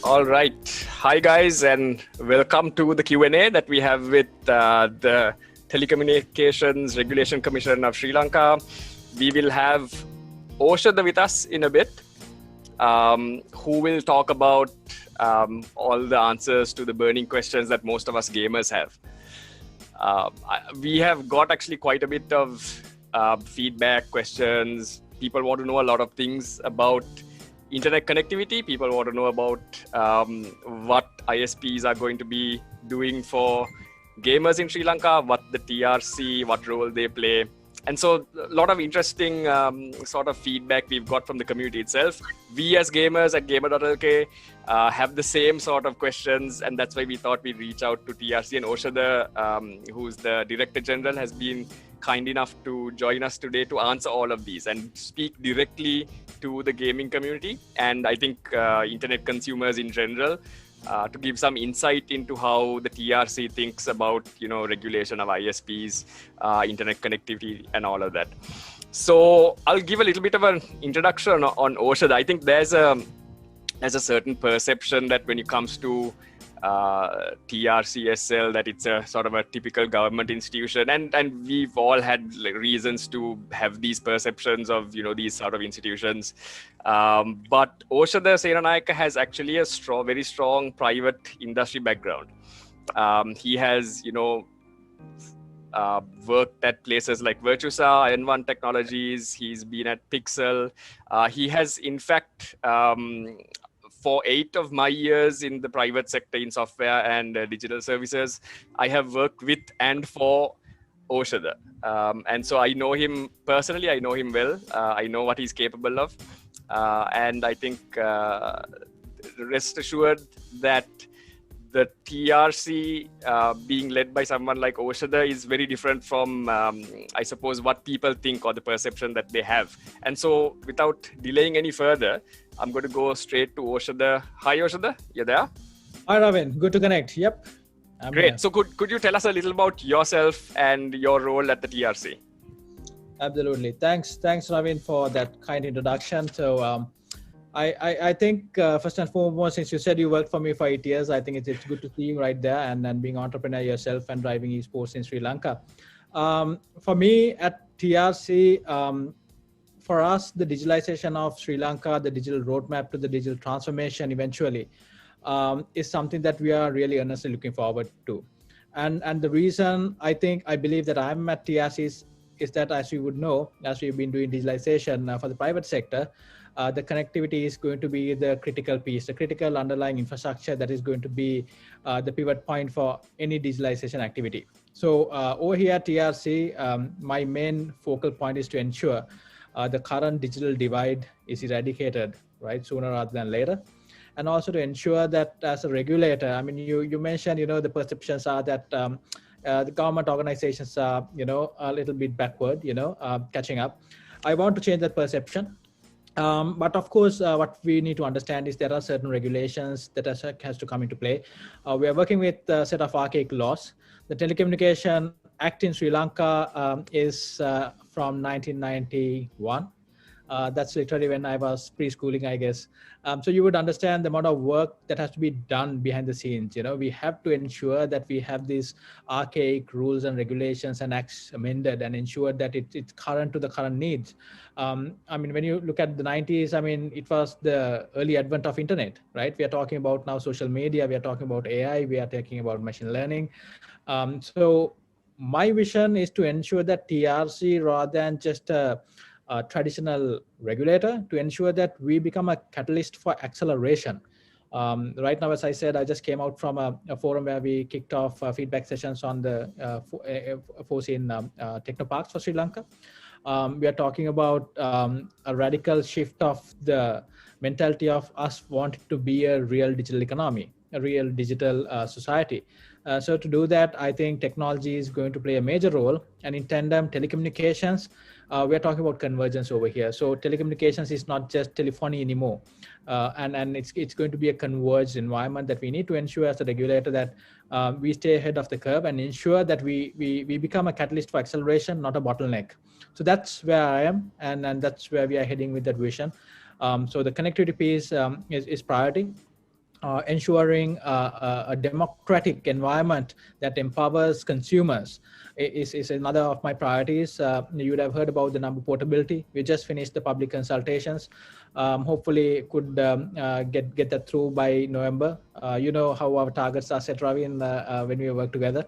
All right. Hi, guys, and welcome to the Q&A that we have with the Telecommunications Regulation Commission of Sri Lanka. We will have Oshada with us in a bit, who will talk about all the answers to the burning questions that most of us gamers have. We have got actually quite a bit of feedback, questions. People want to know a lot of things about internet connectivity. People want to know about what ISPs are going to be doing for gamers in Sri Lanka, what the TRC, what role they play. And so a lot of interesting sort of feedback we've got from the community itself. We as gamers at Gamer.LK have the same sort of questions, and that's why we thought we'd reach out to TRC. And Oshada, who's the Director General, has been kind enough to join us today to answer all of these and speak directly to the gaming community and I think internet consumers in general, to give some insight into how the TRC thinks about, regulation of ISPs, internet connectivity, and all of that. So I'll give a little bit of an introduction on Oshada. I think there's a certain perception that when it comes to TRCSL, that it's a sort of a typical government institution, and we've all had reasons to have these perceptions of these sort of institutions. But Oshada Senanayake has actually a very strong private industry background. He has worked at places like Virtusa, N1 Technologies. He's been at Pixel. He has, in fact, for 8 of my years in the private sector in software and digital services, I have worked with and for Oshada. And so I know him personally, I know him well, I know what he's capable of. And I think rest assured that the TRC being led by someone like Oshada is very different from, I suppose, what people think or the perception that they have. And so without delaying any further, I'm going to go straight to Oshada. Hi, Oshada. You there? Hi, Raveen. Good to connect. Yep. I'm Great. here. So could you tell us a little about yourself and your role at the TRC? Absolutely. Thanks, Raveen, for that kind introduction. So I think first and foremost, since you said you worked for me for 8 years, I think it's good to see you right there and being an entrepreneur yourself and driving esports in Sri Lanka. For me at TRC, for us, the digitalization of Sri Lanka, the digital roadmap to the digital transformation eventually is something that we are really earnestly looking forward to. And the reason I believe that I'm at TRC is that, as you would know, as we've been doing digitalization for the private sector, the connectivity is going to be the critical piece, the critical underlying infrastructure that is going to be the pivot point for any digitalization activity. So over here at TRC, my main focal point is to ensure the current digital divide is eradicated, right, sooner rather than later. And also to ensure that as a regulator, I mean, you mentioned, the perceptions are that the government organizations are, a little bit backward, catching up. I want to change that perception. But of course, what we need to understand is there are certain regulations that has to come into play. We are working with a set of archaic laws. The Telecommunication Act in Sri Lanka is from 1991. That's literally when I was preschooling, I guess. So you would understand the amount of work that has to be done behind the scenes. We have to ensure that we have these archaic rules and regulations and acts amended and ensure that it's current to the current needs. I mean, when you look at the 90s, I mean, it was the early advent of internet, right? We are talking about now social media, we are talking about AI, we are talking about machine learning. So my vision is to ensure that TRC, rather than just a traditional regulator, to ensure that we become a catalyst for acceleration. Right now, as I said, I just came out from a forum where we kicked off feedback sessions on the foreseen technoparks for Sri Lanka. We are talking about a radical shift of the mentality of us wanting to be a real digital economy, a real digital society. So to do that, I think technology is going to play a major role, and in tandem, telecommunications. We're talking about convergence over here. So telecommunications is not just telephony anymore, and it's going to be a converged environment that we need to ensure as a regulator that we stay ahead of the curve and ensure that we become a catalyst for acceleration, not a bottleneck. So that's where I am, and that's where we are heading with that vision. So the connectivity piece is priority. ensuring a democratic environment that empowers consumers is another of my priorities. You would have heard about the number portability. We just finished the public consultations. Hopefully could get that through by November. You know how our targets are set, Ravi, when we work together.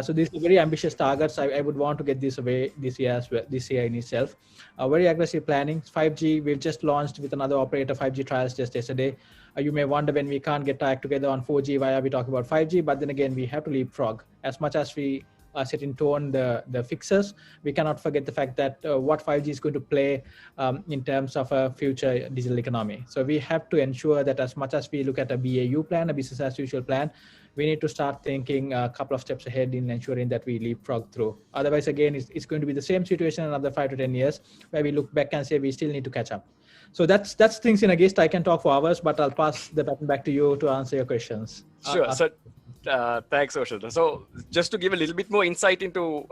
So these are very ambitious targets. I would want to get this away this year as well, this year in itself. Very aggressive planning. 5G, we've just launched with another operator 5G trials just yesterday. You may wonder when we can't get tagged together on 4G, why are we talking about 5G? But then again, we have to leapfrog. As much as we set in tone the fixes, we cannot forget the fact that what 5G is going to play in terms of a future digital economy. So we have to ensure that as much as we look at a BAU plan, a business as usual plan, we need to start thinking a couple of steps ahead in ensuring that we leapfrog through. Otherwise, again, it's going to be the same situation in another 5 to 10 years, where we look back and say we still need to catch up. So that's things in a guest. I can talk for hours, but I'll pass the baton back to you to answer your questions. Sure. So thanks, Oshada. So just to give a little bit more insight into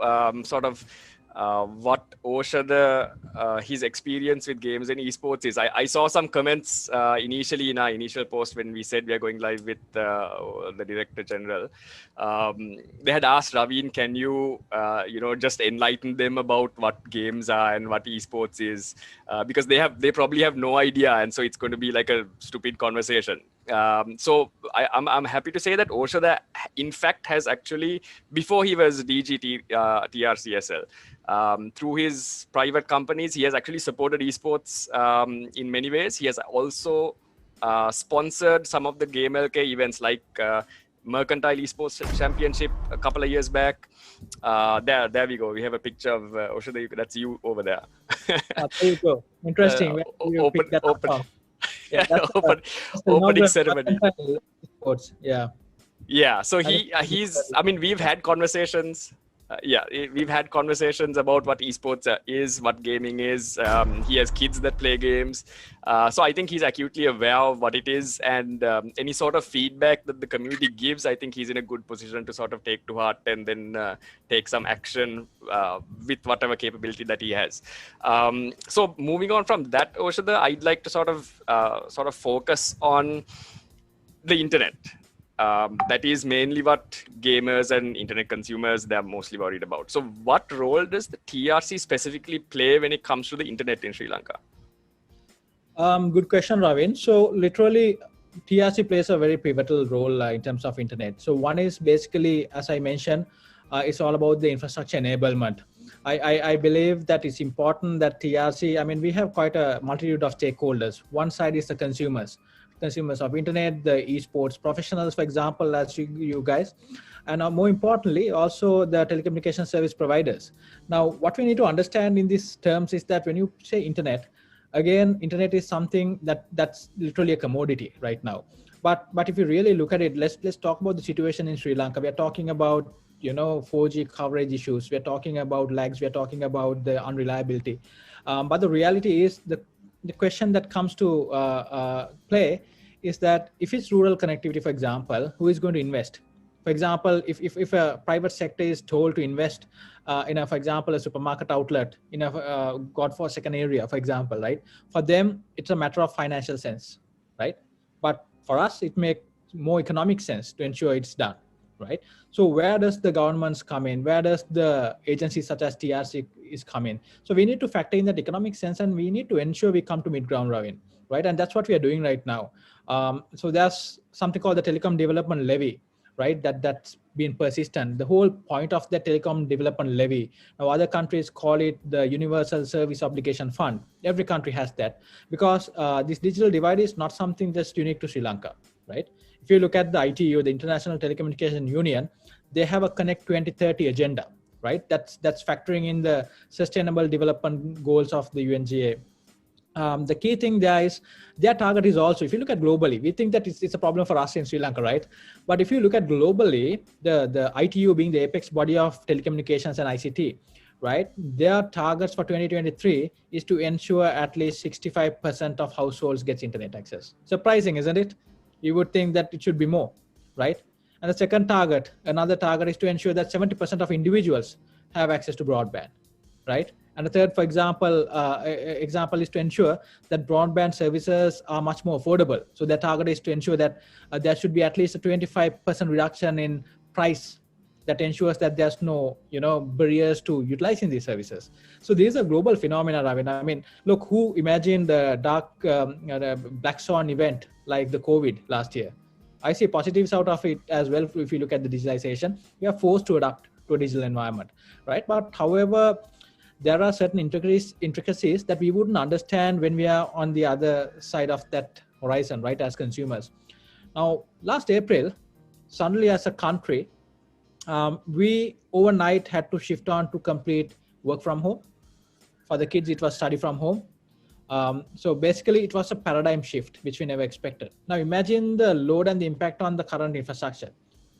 what Oshada, his experience with games and esports is. I saw some comments initially in our initial post when we said we are going live with the Director General. They had asked Raveen, can you, just enlighten them about what games are and what esports is? Because they probably have no idea. And so it's going to be like a stupid conversation. So I'm happy to say that Oshada, in fact, has actually, before he was DG TRCSL, through his private companies, he has actually supported esports in many ways. He has also sponsored some of the GamerLK events like Mercantile Esports Championship a couple of years back. There we go. We have a picture of Oshada. That's you over there. There you go. Interesting. Opening ceremony. Sports. Yeah. So he's. I mean, we've had conversations. We've had conversations about what esports is, what gaming is. He has kids that play games. So I think he's acutely aware of what it is, and any sort of feedback that the community gives, I think he's in a good position to sort of take to heart and then take some action with whatever capability that he has. So moving on from that, Oshada, I'd like to sort of focus on the internet. That is mainly what gamers and internet consumers, they're mostly worried about. So what role does the TRC specifically play when it comes to the internet in Sri Lanka? Good question, Raveen. So literally, TRC plays a very pivotal role in terms of internet. So one is basically, as I mentioned, it's all about the infrastructure enablement. I believe that it's important that TRC, I mean, we have quite a multitude of stakeholders. One side is the consumers of internet, the esports professionals, for example, as you guys, and more importantly, also the telecommunication service providers. Now, what we need to understand in these terms is that when you say internet, again, internet is something that's literally a commodity right now. But if you really look at it, let's talk about the situation in Sri Lanka. We are talking about 4G coverage issues. We are talking about lags. We are talking about the unreliability. But the reality is the question that comes to play is that if it's rural connectivity, for example, who is going to invest? For example, if a private sector is told to invest in for example, a supermarket outlet in a godforsaken area, for example, right? For them, it's a matter of financial sense, right? But for us, it makes more economic sense to ensure it's done, right? So where does the governments come in? Where does the agencies such as TRC is come in? So we need to factor in that economic sense, and we need to ensure we come to mid-ground, Raveen, right? And that's what we are doing right now. So there's something called the Telecom Development Levy, right? That's been persistent. The whole point of the Telecom Development Levy, now other countries call it the Universal Service Obligation Fund. Every country has that, because this digital divide is not something that's unique to Sri Lanka, right? If you look at the ITU, the International Telecommunication Union, they have a Connect 2030 agenda, right? That's factoring in the sustainable development goals of the UNGA. The key thing there is their target is also, if you look at globally, we think that it's a problem for us in Sri Lanka, right? But if you look at globally, the ITU being the apex body of telecommunications and ICT, right? Their targets for 2023 is to ensure at least 65% of households gets internet access. Surprising, isn't it? You would think that it should be more, right? And the second target, another target, is to ensure that 70% of individuals have access to broadband, right? And the third, for example, example is to ensure that broadband services are much more affordable. So their target is to ensure that there should be at least a 25% reduction in price that ensures that there's no, barriers to utilizing these services. So these are global phenomena, Raveen. I mean, look, who imagined the the black swan event like the COVID last year? I see positives out of it as well. If you look at the digitalization, we are forced to adapt to a digital environment, right? But however, there are certain intricacies that we wouldn't understand when we are on the other side of that horizon, right, as consumers. Now, last April, suddenly as a country, we overnight had to shift on to complete work from home. For the kids, it was study from home. So basically, it was a paradigm shift, which we never expected. Now, imagine the load and the impact on the current infrastructure.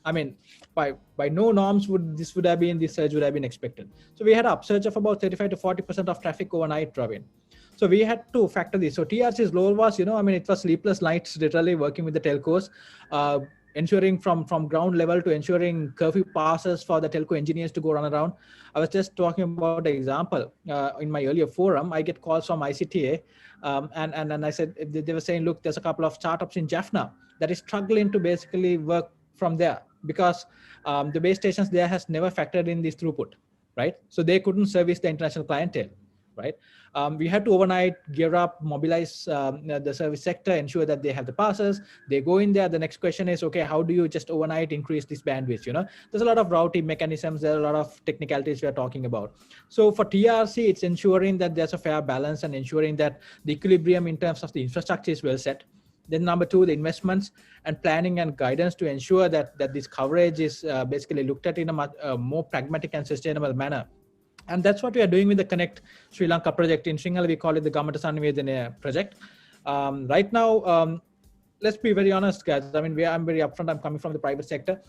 I mean, by no norms this surge would have been expected. So we had an upsurge of about 35 to 40% of traffic overnight, Raveen. So we had to factor this. So TRC's role was, it was sleepless nights, literally working with the telcos, ensuring from ground level to ensuring curfew passes for the telco engineers to go run around. I was just talking about an example in my earlier forum. I get calls from ICTA, and I said, they were saying, look, there's a couple of startups in Jaffna that is struggling to basically work from there because the base stations there has never factored in this throughput, right? So they couldn't service the international clientele, right? We had to overnight gear up, mobilize the service sector, ensure that they have the passes. They go in there. The next question is, okay, how do you just overnight increase this bandwidth? There's a lot of routing mechanisms. There are a lot of technicalities we are talking about. So for TRC, it's ensuring that there's a fair balance and ensuring that the equilibrium in terms of the infrastructure is well set. Then number two, the investments and planning and guidance to ensure that this coverage is basically looked at in a more pragmatic and sustainable manner. And that's what we are doing with the Connect Sri Lanka project. In Sinhala, we call it the Gamer.LK project. Right now, let's be very honest, guys. I mean, I'm very upfront. I'm coming from the private sector.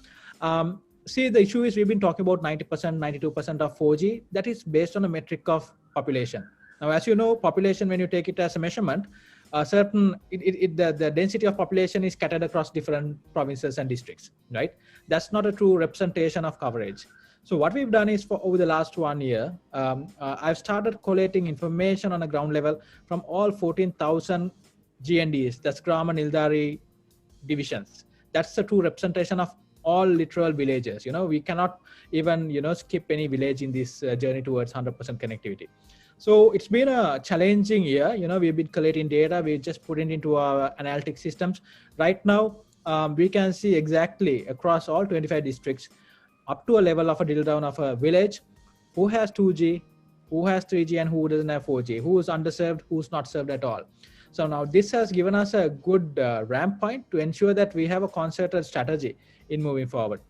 See, the issue is we've been talking about 90%, 92% of 4G. That is based on a metric of population. Now, as you know, population, when you take it as a measurement, the density of population is scattered across different provinces and districts, right? That's not a true representation of coverage. So what we've done is for over the last 1 year, I've started collating information on a ground level from all 14,000 GNDs, that's Grama Nildari divisions. That's the true representation of all literal villages. We cannot even, skip any village in this journey towards 100% connectivity. So it's been a challenging year. We've been collating data. We just put it into our analytic systems. Right now, we can see exactly across all 25 districts, up to a level of a drill down of a village, who has 2G, who has 3G, and who doesn't have 4G, who is underserved, who's not served at all. So now this has given us a good ramp point to ensure that we have a concerted strategy in moving forward.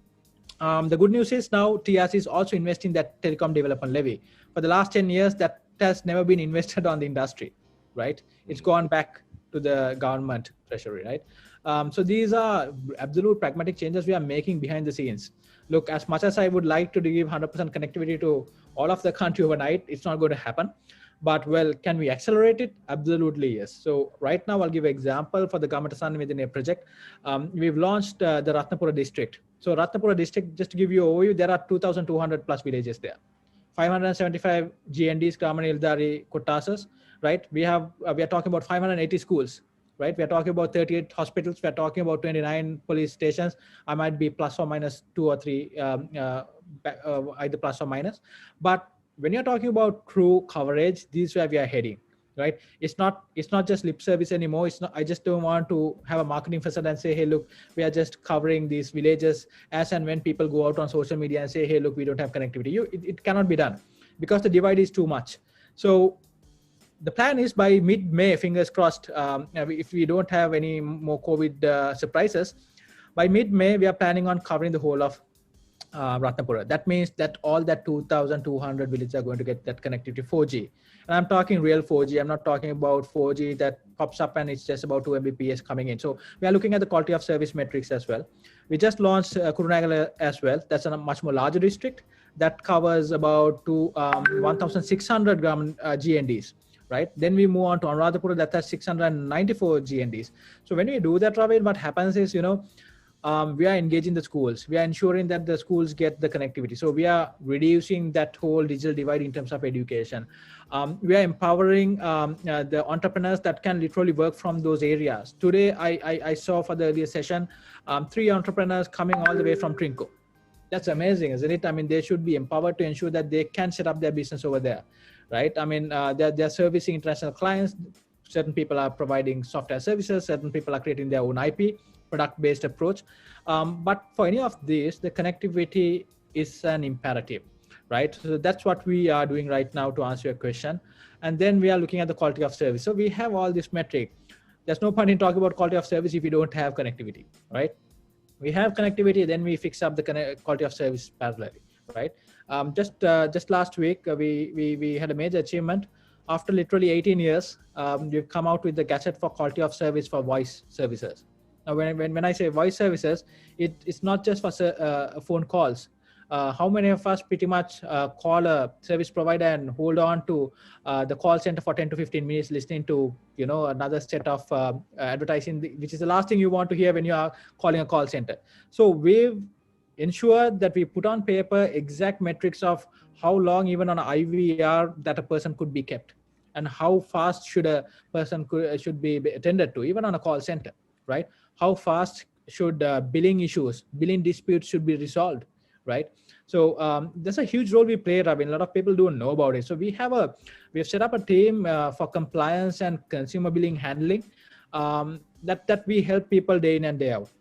The good news is now TRC is also investing that telecom development levy. For the last 10 years, that has never been invested on the industry, right? It's gone back to the government treasury, right? So these are absolute pragmatic changes we are making behind the scenes. Look, as much as I would like to give 100% connectivity to all of the country overnight, it's not going to happen. But well, can we accelerate it? Absolutely, yes. So right now, I'll give an example for the Gamer.LK within a project. We've launched the Ratnapura district. So Ratnapura district, just to give you an overview, there are 2,200 plus villages there. 575 GNDs, Grama Nildari Kottasas, right? We are talking about 580 schools, right? We are talking about 38 hospitals. We are talking about 29 police stations. I might be plus or minus 2 or 3, either plus or minus. But when you're talking about true coverage, this is where we are heading, right? It's not just lip service anymore. It's not. I just don't want to have a marketing facade and say, hey, look, we are just covering these villages as and when people go out on social media and say, hey, look, we don't have connectivity. It cannot be done because the divide is too much. So the plan is by mid-May, fingers crossed, if we don't have any more COVID surprises, by mid-May, we are planning on covering the whole of Ratnapura. That means that all that 2,200 villages are going to get that connectivity 4G. And I'm talking real 4G. I'm not talking about 4G that pops up and it's just about 2 Mbps coming in. So we are looking at the quality of service metrics as well. We just launched Kurunegala as well. That's a much more larger district that covers about 1,600 GNDs. Right? Then we move on to Anuradhapura that has 694 GNDs. So when we do that, Raveen, what happens is, we are engaging the schools. We are ensuring that the schools get the connectivity. So we are reducing that whole digital divide in terms of education. We are empowering the entrepreneurs that can literally work from those areas. Today, I saw for the earlier session, 3 entrepreneurs coming all the way from Trinco. That's amazing, isn't it? I mean, they should be empowered to ensure that they can set up their business over there, right? I mean, they're servicing international clients. Certain people are providing software services. Certain people are creating their own IP, product-based approach. But for any of these, the connectivity is an imperative, right? So that's what we are doing right now to answer your question. And then we are looking at the quality of service. So we have all this metric. There's no point in talking about quality of service if you don't have connectivity, right? We have connectivity, then we fix up the quality of service parallelly, right? Just last week, we had a major achievement. After literally 18 years, we've come out with the gadget for quality of service for voice services. Now, when I say voice services, it's not just for phone calls. How many of us pretty much call a service provider and hold on to the call center for 10 to 15 minutes listening to another set of advertising, which is the last thing you want to hear when you are calling a call center. So we've ensured that we put on paper exact metrics of how long even on an IVR that a person could be kept, and how fast should a person should be attended to, even on a call center, right? How fast should billing disputes should be resolved, right? So there's a huge role we play, Raveen. A lot of people don't know about it. So we have set up a team for compliance and consumer billing handling that we help people day in and day out.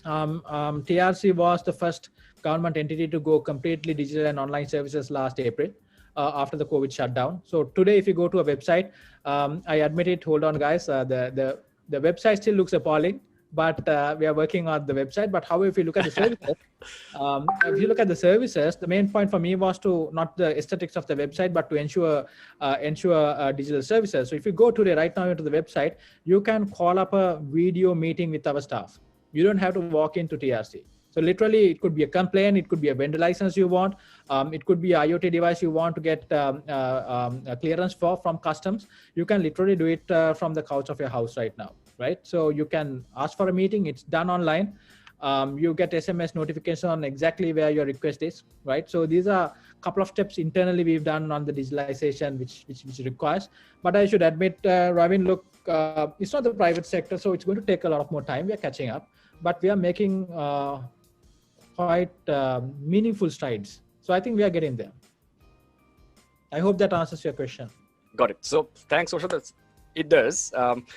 TRC was the first government entity to go completely digital and online services last April after the COVID shutdown. So today, if you go to a website, I admit it, hold on guys, the website still looks appalling, but we are working on the website. But however, if you look at the services, the main point for me was to not the aesthetics of the website, but to ensure digital services. So if you go today, right now into the website, you can call up a video meeting with our staff. You don't have to walk into TRC. So literally, it could be a complaint, it could be a vendor license you want, it could be an IoT device you want to get a clearance from customs. You can literally do it from the couch of your house right now, right? So you can ask for a meeting, it's done online. You get SMS notification on exactly where your request is, right? So these are a couple of steps internally we've done on the digitalization, which requires. But I should admit, Raveen, look, it's not the private sector, so it's going to take a lot of more time. We're catching up, but we are making quite meaningful strides. So I think we are getting there. I hope that answers your question. Got it. So thanks, Oshada. It does.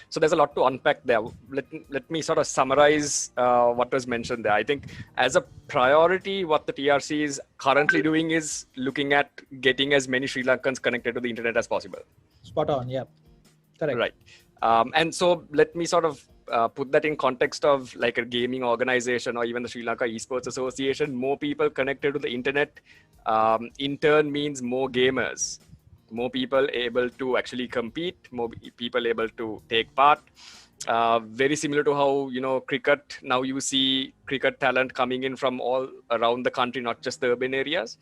So there's a lot to unpack there. Let me sort of summarize what was mentioned there. I think as a priority, what the TRC is currently doing is looking at getting as many Sri Lankans connected to the internet as possible. Spot on. Yeah. Correct. Right. And so let me sort of put that in context of like a gaming organization or even the Sri Lanka Esports Association. More people connected to the internet in turn means more gamers, more people able to actually compete, more people able to take part. Very similar to how, cricket, now you see cricket talent coming in from all around the country, not just the urban areas.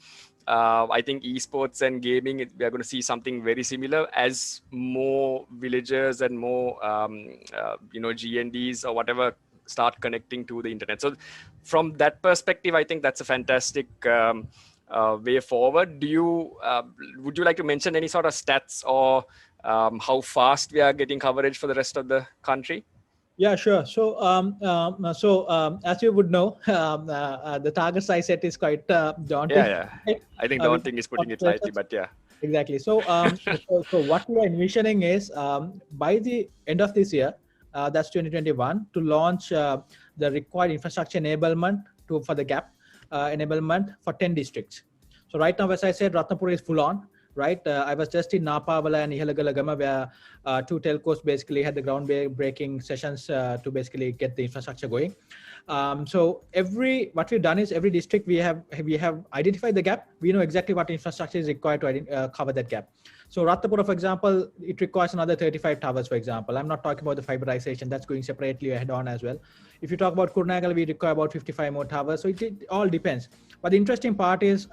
I think esports and gaming, we are going to see something very similar as more villagers and more, GNDs or whatever start connecting to the internet. So from that perspective, I think that's a fantastic way forward. Would you like to mention any sort of stats or how fast we are getting coverage for the rest of the country? Yeah, sure. So, as you would know, the targets I set is quite daunting. Yeah. I think daunting is putting it lightly, but yeah. Exactly. So, so what we are envisioning is by the end of this year, that's 2021, to launch the required infrastructure enablement for the gap enablement for 10 districts. So right now, as I said, Ratnapura is full on. Right, I was just in Napavala and Ihalagalagama, where 2 telcos basically had the groundbreaking sessions to basically get the infrastructure going. So what we've done is every district we have identified the gap. We know exactly what infrastructure is required to cover that gap. So Ratnapura, for example, it requires another 35 towers, for example. I'm not talking about the fiberization, that's going separately ahead on as well. If you talk about Kurnagal, we require about 55 more towers. So it all depends. But the interesting part is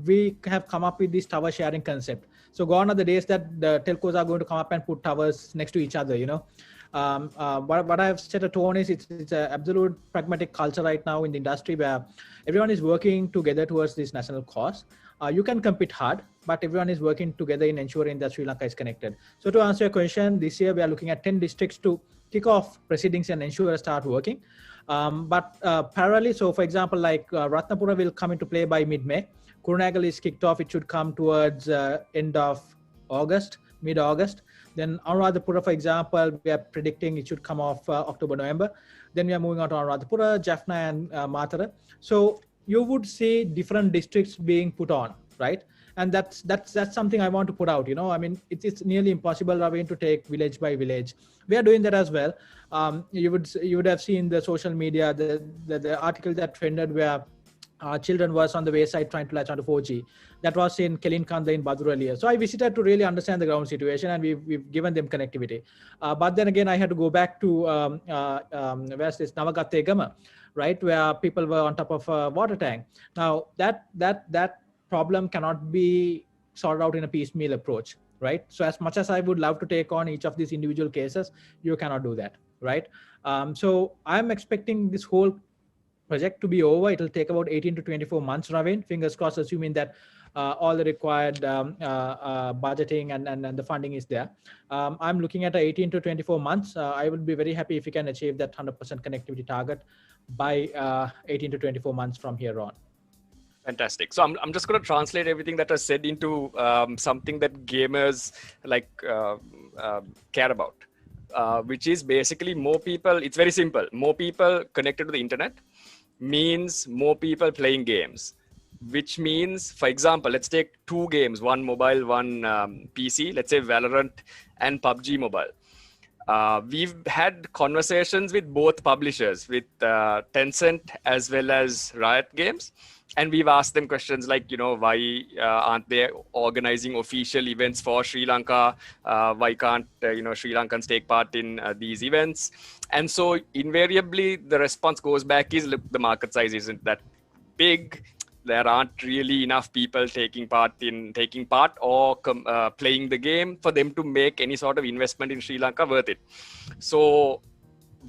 we have come up with this tower sharing concept. So gone are the days that the telcos are going to come up and put towers next to each other, What I've set a tone is it's an absolute pragmatic culture right now in the industry where everyone is working together towards this national cause. You can compete hard, but everyone is working together in ensuring that Sri Lanka is connected. So to answer your question, this year we are looking at 10 districts to kick off proceedings and ensure start working. But parallelly, so for example, like Ratnapura will come into play by mid-May. Kurunegala is kicked off. It should come towards end of August, mid-August. Then Anuradhapura, for example, we are predicting it should come off October, November. Then we are moving on to Anuradhapura, Jaffna, and Matara. So you would see different districts being put on, right? And that's something I want to put out. I mean, it's nearly impossible, Raveen, to take village by village. We are doing that as well. You would have seen the social media, the article that trended where children was on the wayside trying to latch onto 4G. That was in Kelinkanda in Badur earlier. So I visited to really understand the ground situation, and we've given them connectivity. But then again, I had to go back to where's this Navagategama, right, where people were on top of a water tank. Now that problem cannot be sorted out in a piecemeal approach, right? So as much as I would love to take on each of these individual cases, you cannot do that, right? So I'm expecting this whole project to be over. It will take about 18 to 24 months, Raveen. Fingers crossed, assuming that all the required budgeting and the funding is there. I'm looking at 18 to 24 months. I would be very happy if we can achieve that 100% connectivity target by 18 to 24 months from here on. Fantastic. So I'm just going to translate everything that was said into something that gamers care about, which is basically more people. It's very simple. More people connected to the internet means more people playing games, which means, for example, let's take two games, one mobile, one PC, let's say Valorant and PUBG Mobile. We've had conversations with both publishers, with Tencent as well as Riot Games. And we've asked them questions like, why aren't they organizing official events for Sri Lanka? Why can't, Sri Lankans take part in these events? And so invariably, the response goes back is, look, the market size isn't that big. There aren't really enough people taking part or playing the game for them to make any sort of investment in Sri Lanka worth it. So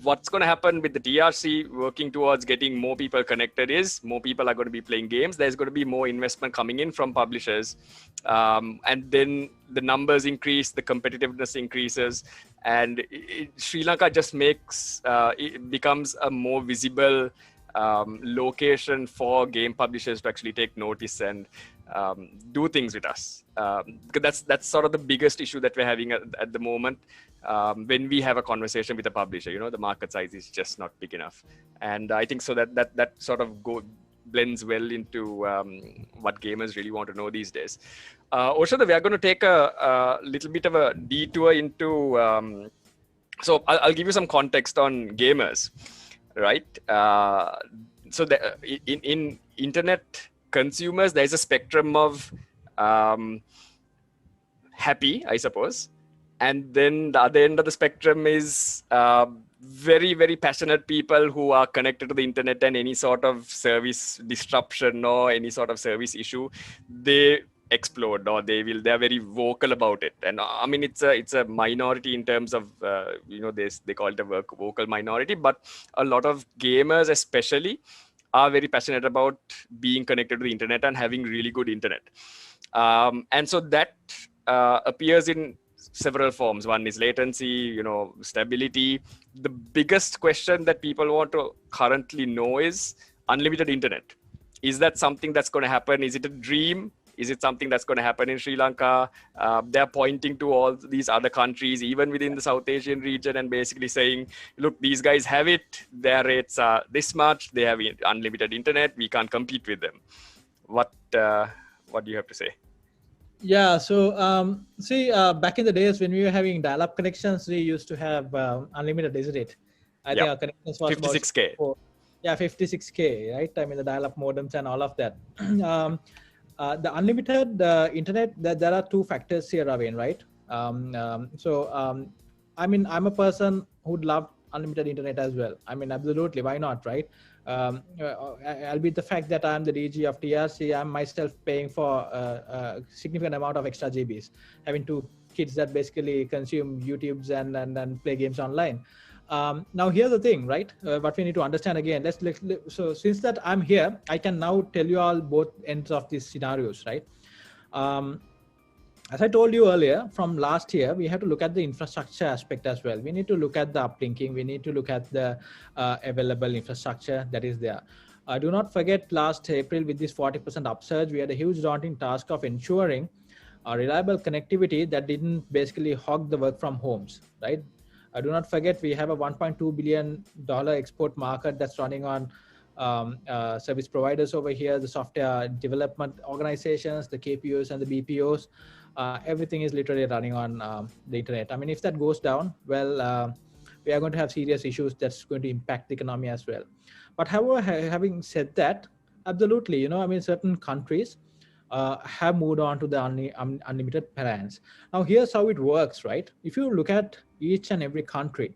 what's going to happen with the TRC working towards getting more people connected is more people are going to be playing games. There's going to be more investment coming in from publishers. And then the numbers increase, the competitiveness increases, and Sri Lanka just it becomes a more visible location for game publishers to actually take notice and do things with us. Because that's sort of the biggest issue that we're having at the moment. When we have a conversation with a publisher, the market size is just not big enough. And I think so that sort of blends well into what gamers really want to know these days. Oshada, we are going to take a little bit of a detour into, so I'll give you some context on gamers, right? So in internet consumers, there's a spectrum of happy, I suppose. And then the other end of the spectrum is very, very passionate people who are connected to the internet, and any sort of service disruption or any sort of service issue, they explode, or they are very vocal about it. And I mean, it's a minority in terms of, they call it a vocal minority, but a lot of gamers especially are very passionate about being connected to the internet and having really good internet. And so that appears in several forms. One is latency, stability. The biggest question that people want to currently know is unlimited internet. Is that something that's going to happen? Is it a dream? Is it something that's going to happen in Sri Lanka? They're pointing to all these other countries, even within the South Asian region, and basically saying, look, these guys have it. Their rates are this much. They have unlimited internet. We can't compete with them. What do you have to say? Yeah, so back in the days when we were having dial-up connections, we used to have unlimited, isn't it? I think our connections was 56K. 56K, right? I mean, the dial-up modems and all of that. The unlimited internet, there are two factors here, Raveen, right? I mean, I'm a person who'd love unlimited internet as well. I mean, absolutely, why not, right? Albeit the fact that I'm the DG of TRC, I'm myself paying for a significant amount of extra GBs, having two kids that basically consume YouTubes and play games online. Now here's the thing, right? What we need to understand again. So since that I'm here, I can now tell you all both ends of these scenarios, right? As I told you earlier, from last year, we have to look at the infrastructure aspect as well. We need to look at the uplinking. We need to look at the available infrastructure that is there. Do not forget last April with this 40% upsurge, we had a huge daunting task of ensuring a reliable connectivity that didn't basically hog the work from homes, right? Do not forget we have a $1.2 billion export market that's running on service providers over here, the software development organizations, the KPOs and the BPOs. Everything is literally running on the internet. I mean, if that goes down, well, we are going to have serious issues that's going to impact the economy as well. But however, having said that, absolutely, you know, I mean, certain countries have moved on to the unlimited plans. Now, here's how it works, right? If you look at each and every country,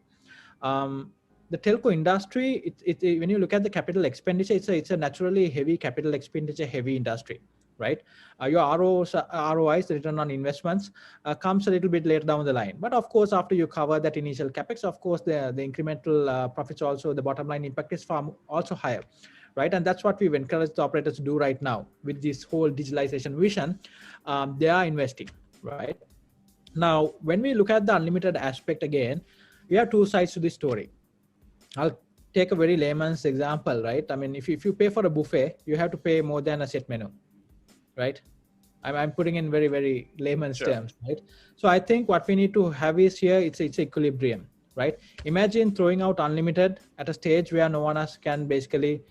the telco industry, when you look at the capital expenditure, it's a naturally heavy capital expenditure heavy industry, right? Your ROIs, the return on investments, comes a little bit later down the line. But of course, after you cover that initial capex, of course, the incremental profits also, the bottom line impact is far also higher, right? And that's what we've encouraged the operators to do right now with this whole digitalization vision. They are investing, right? Now, when we look at the unlimited aspect again, we have two sides to this story. I'll take a very layman's example, right? I mean, if you pay for a buffet, you have to pay more than a set menu, right? I'm putting in very, very layman's terms, right? So I think what we need to have is here, it's equilibrium, right? Imagine throwing out unlimited at a stage where no one else can basically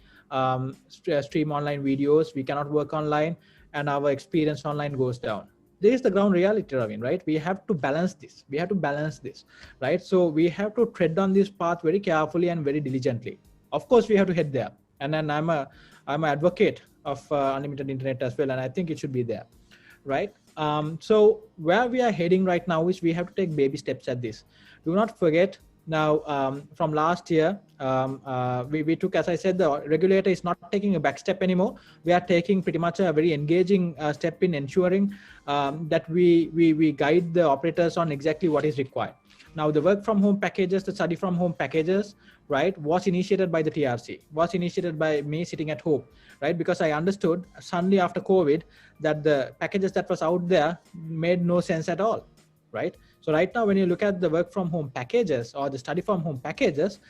stream online videos. We cannot work online and our experience online goes down. This is the ground reality, Raveen, right? We have to balance this. We have to balance this, right? So we have to tread on this path very carefully and very diligently. Of course, we have to head there. And then I'm an advocate of unlimited internet as well. And I think it should be there, right? So where we are heading right now is we have to take baby steps at this. Do not forget now from last year, we took, as I said, the regulator is not taking a back step anymore. We are taking pretty much a very engaging step in ensuring that we guide the operators on exactly what is required. Now, the work from home packages, the study from home packages, right, was initiated by the TRC, was initiated by me sitting at home, right? Because I understood suddenly after COVID that the packages that was out there made no sense at all, right? So right now, when you look at the work from home packages or the study from home packages,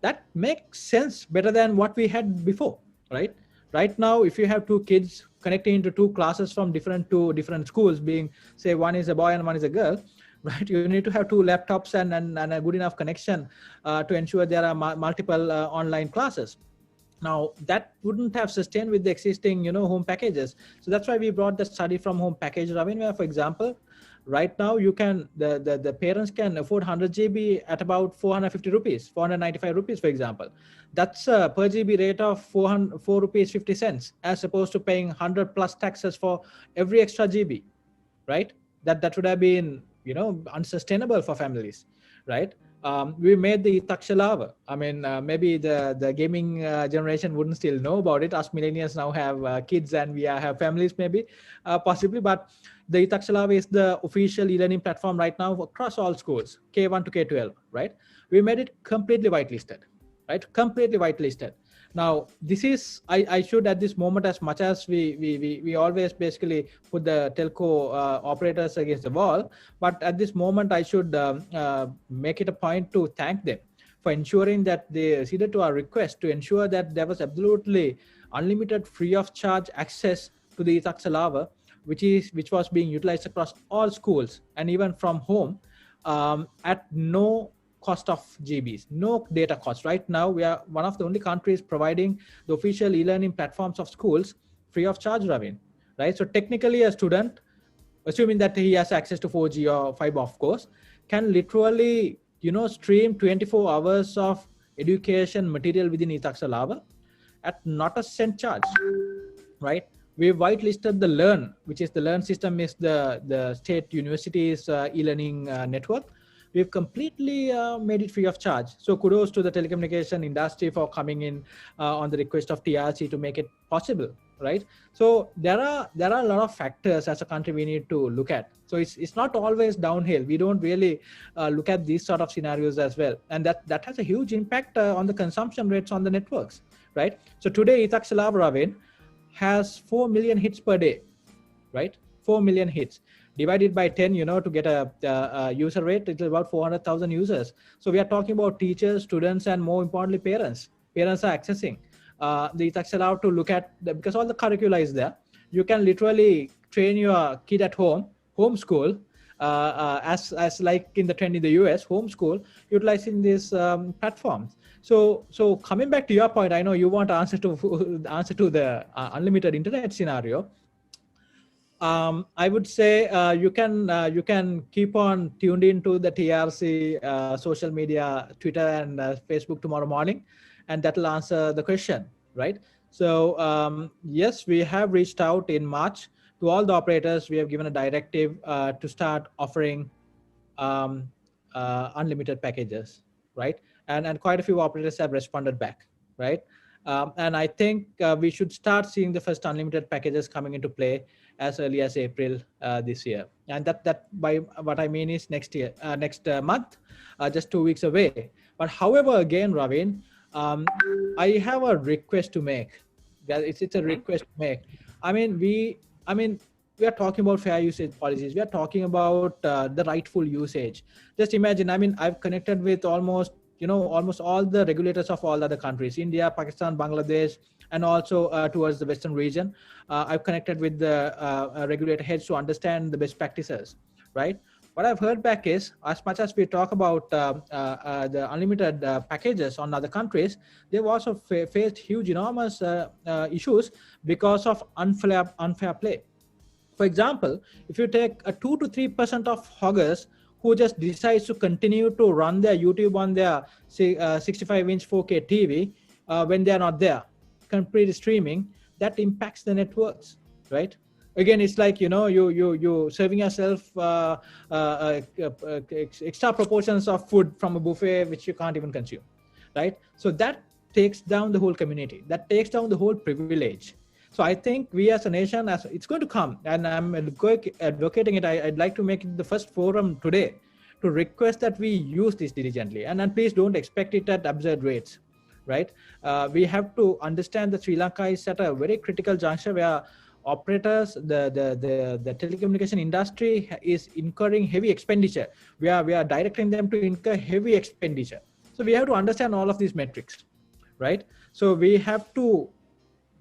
that makes sense better than what we had before, right? Right now, if you have two kids connecting into two classes from different schools, being say one is a boy and one is a girl, right? You need to have two laptops and a good enough connection to ensure there are multiple online classes. Now that wouldn't have sustained with the existing, home packages. So that's why we brought the study from home package, Raveen, where, for example, right now you can, the parents can afford 100 GB at about 450 rupees, 495 rupees, for example. That's a per GB rate of 4 rupees 50 cents, as opposed to paying 100 plus taxes for every extra GB, right? That would have been, unsustainable for families, right? We made the Takshalava. I mean, maybe the gaming generation wouldn't still know about it. Us millennials now have kids and we have families, maybe, possibly. But the Takshalava is the official e-learning platform right now across all schools, K1 to K12, right? We made it completely whitelisted, right? Completely whitelisted. Now, this is, I should at this moment, as much as we always basically put the telco operators against the wall, but at this moment, I should make it a point to thank them for ensuring that they acceded to our request to ensure that there was absolutely unlimited free of charge access to the Takshalava, which was being utilized across all schools and even from home at no cost of GBs, no data cost. Right now, we are one of the only countries providing the official e-learning platforms of schools free of charge, Raveen, right? So technically a student, assuming that he has access to 4G or fiber, of course, can literally, stream 24 hours of education material within Takshalava at not a cent charge, right? We whitelisted the Learn, which is the Learn system is the state university's e-learning network. we've completely made it free of charge. So kudos to the telecommunication industry for coming in on the request of TRC to make it possible, right? So there are a lot of factors as a country we need to look at. So it's not always downhill. We don't really look at these sort of scenarios as well, and that has a huge impact on the consumption rates on the networks, right? So today Itaxalab, Raveen, has 4 million hits per day, right? 4 million hits divided by 10, to get a user rate, it's about 400,000 users. So we are talking about teachers, students, and more importantly, parents. Parents are accessing the Itaxalab to look at, because all the curricula is there. You can literally train your kid at home, homeschool, as like in the trend in the US, homeschool, utilizing these platforms. So coming back to your point, I know you want to answer to the unlimited internet scenario. I would say you can keep on tuned into the TRC social media, Twitter and Facebook tomorrow morning, and that will answer the question, right? So yes, we have reached out in March to all the operators. We have given a directive to start offering unlimited packages, right? And quite a few operators have responded back, right? And I think we should start seeing the first unlimited packages coming into play as early as April this year. And that by what I mean is next year, next month, just 2 weeks away. But however, again, Raveen, I have a request to make. It's a request to make. I mean, we are talking about fair usage policies. We are talking about the rightful usage. Just imagine, I've connected with almost all the regulators of all other countries, India, Pakistan, Bangladesh, and also towards the Western region. I've connected with the regulator heads to understand the best practices, right? What I've heard back is, as much as we talk about the unlimited packages on other countries, they've also faced huge, enormous issues because of unfair play. For example, if you take a 2 to 3% of hoggers who just decides to continue to run their YouTube on their 65-inch 4K TV when they are not there, complete streaming, that impacts the networks, right? Again, it's like, you serving yourself extra proportions of food from a buffet which you can't even consume, right? So that takes down the whole community. That takes down the whole privilege. So I think we as a nation, as it's going to come, and I'm advocating it, I'd like to make it the first forum today to request that we use this diligently. And please don't expect it at absurd rates, right? We have to understand that Sri Lanka is at a very critical juncture where operators, the telecommunication industry is incurring heavy expenditure. We are directing them to incur heavy expenditure. So we have to understand all of these metrics, right? So we have to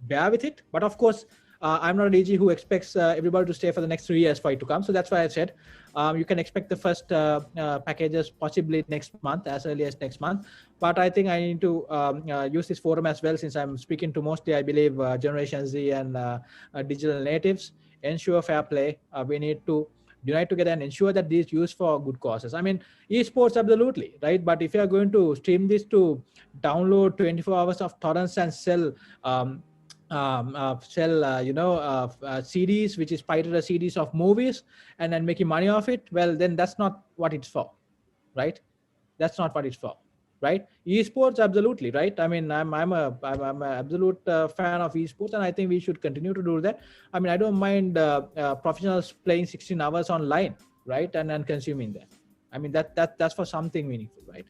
bear with it. But of course, I'm not a DG who expects everybody to stay for the next 3 years for it to come. So that's why I said you can expect the first packages possibly next month, as early as next month. But I think I need to use this forum as well, since I'm speaking to mostly, I believe, Generation Z and digital natives. Ensure fair play. We need to unite together and ensure that these used for good causes. Esports, absolutely, right? But if you are going to stream this to download 24 hours of torrents and sell CDs, which is pirated CDs of movies, and then making money off it, well, then that's not what it's for, right? That's not what it's for, right? Esports, absolutely, right? I'm a absolute fan of esports, and I think we should continue to do that. I don't mind professionals playing 16 hours online, right, and consuming that. That's for something meaningful, right?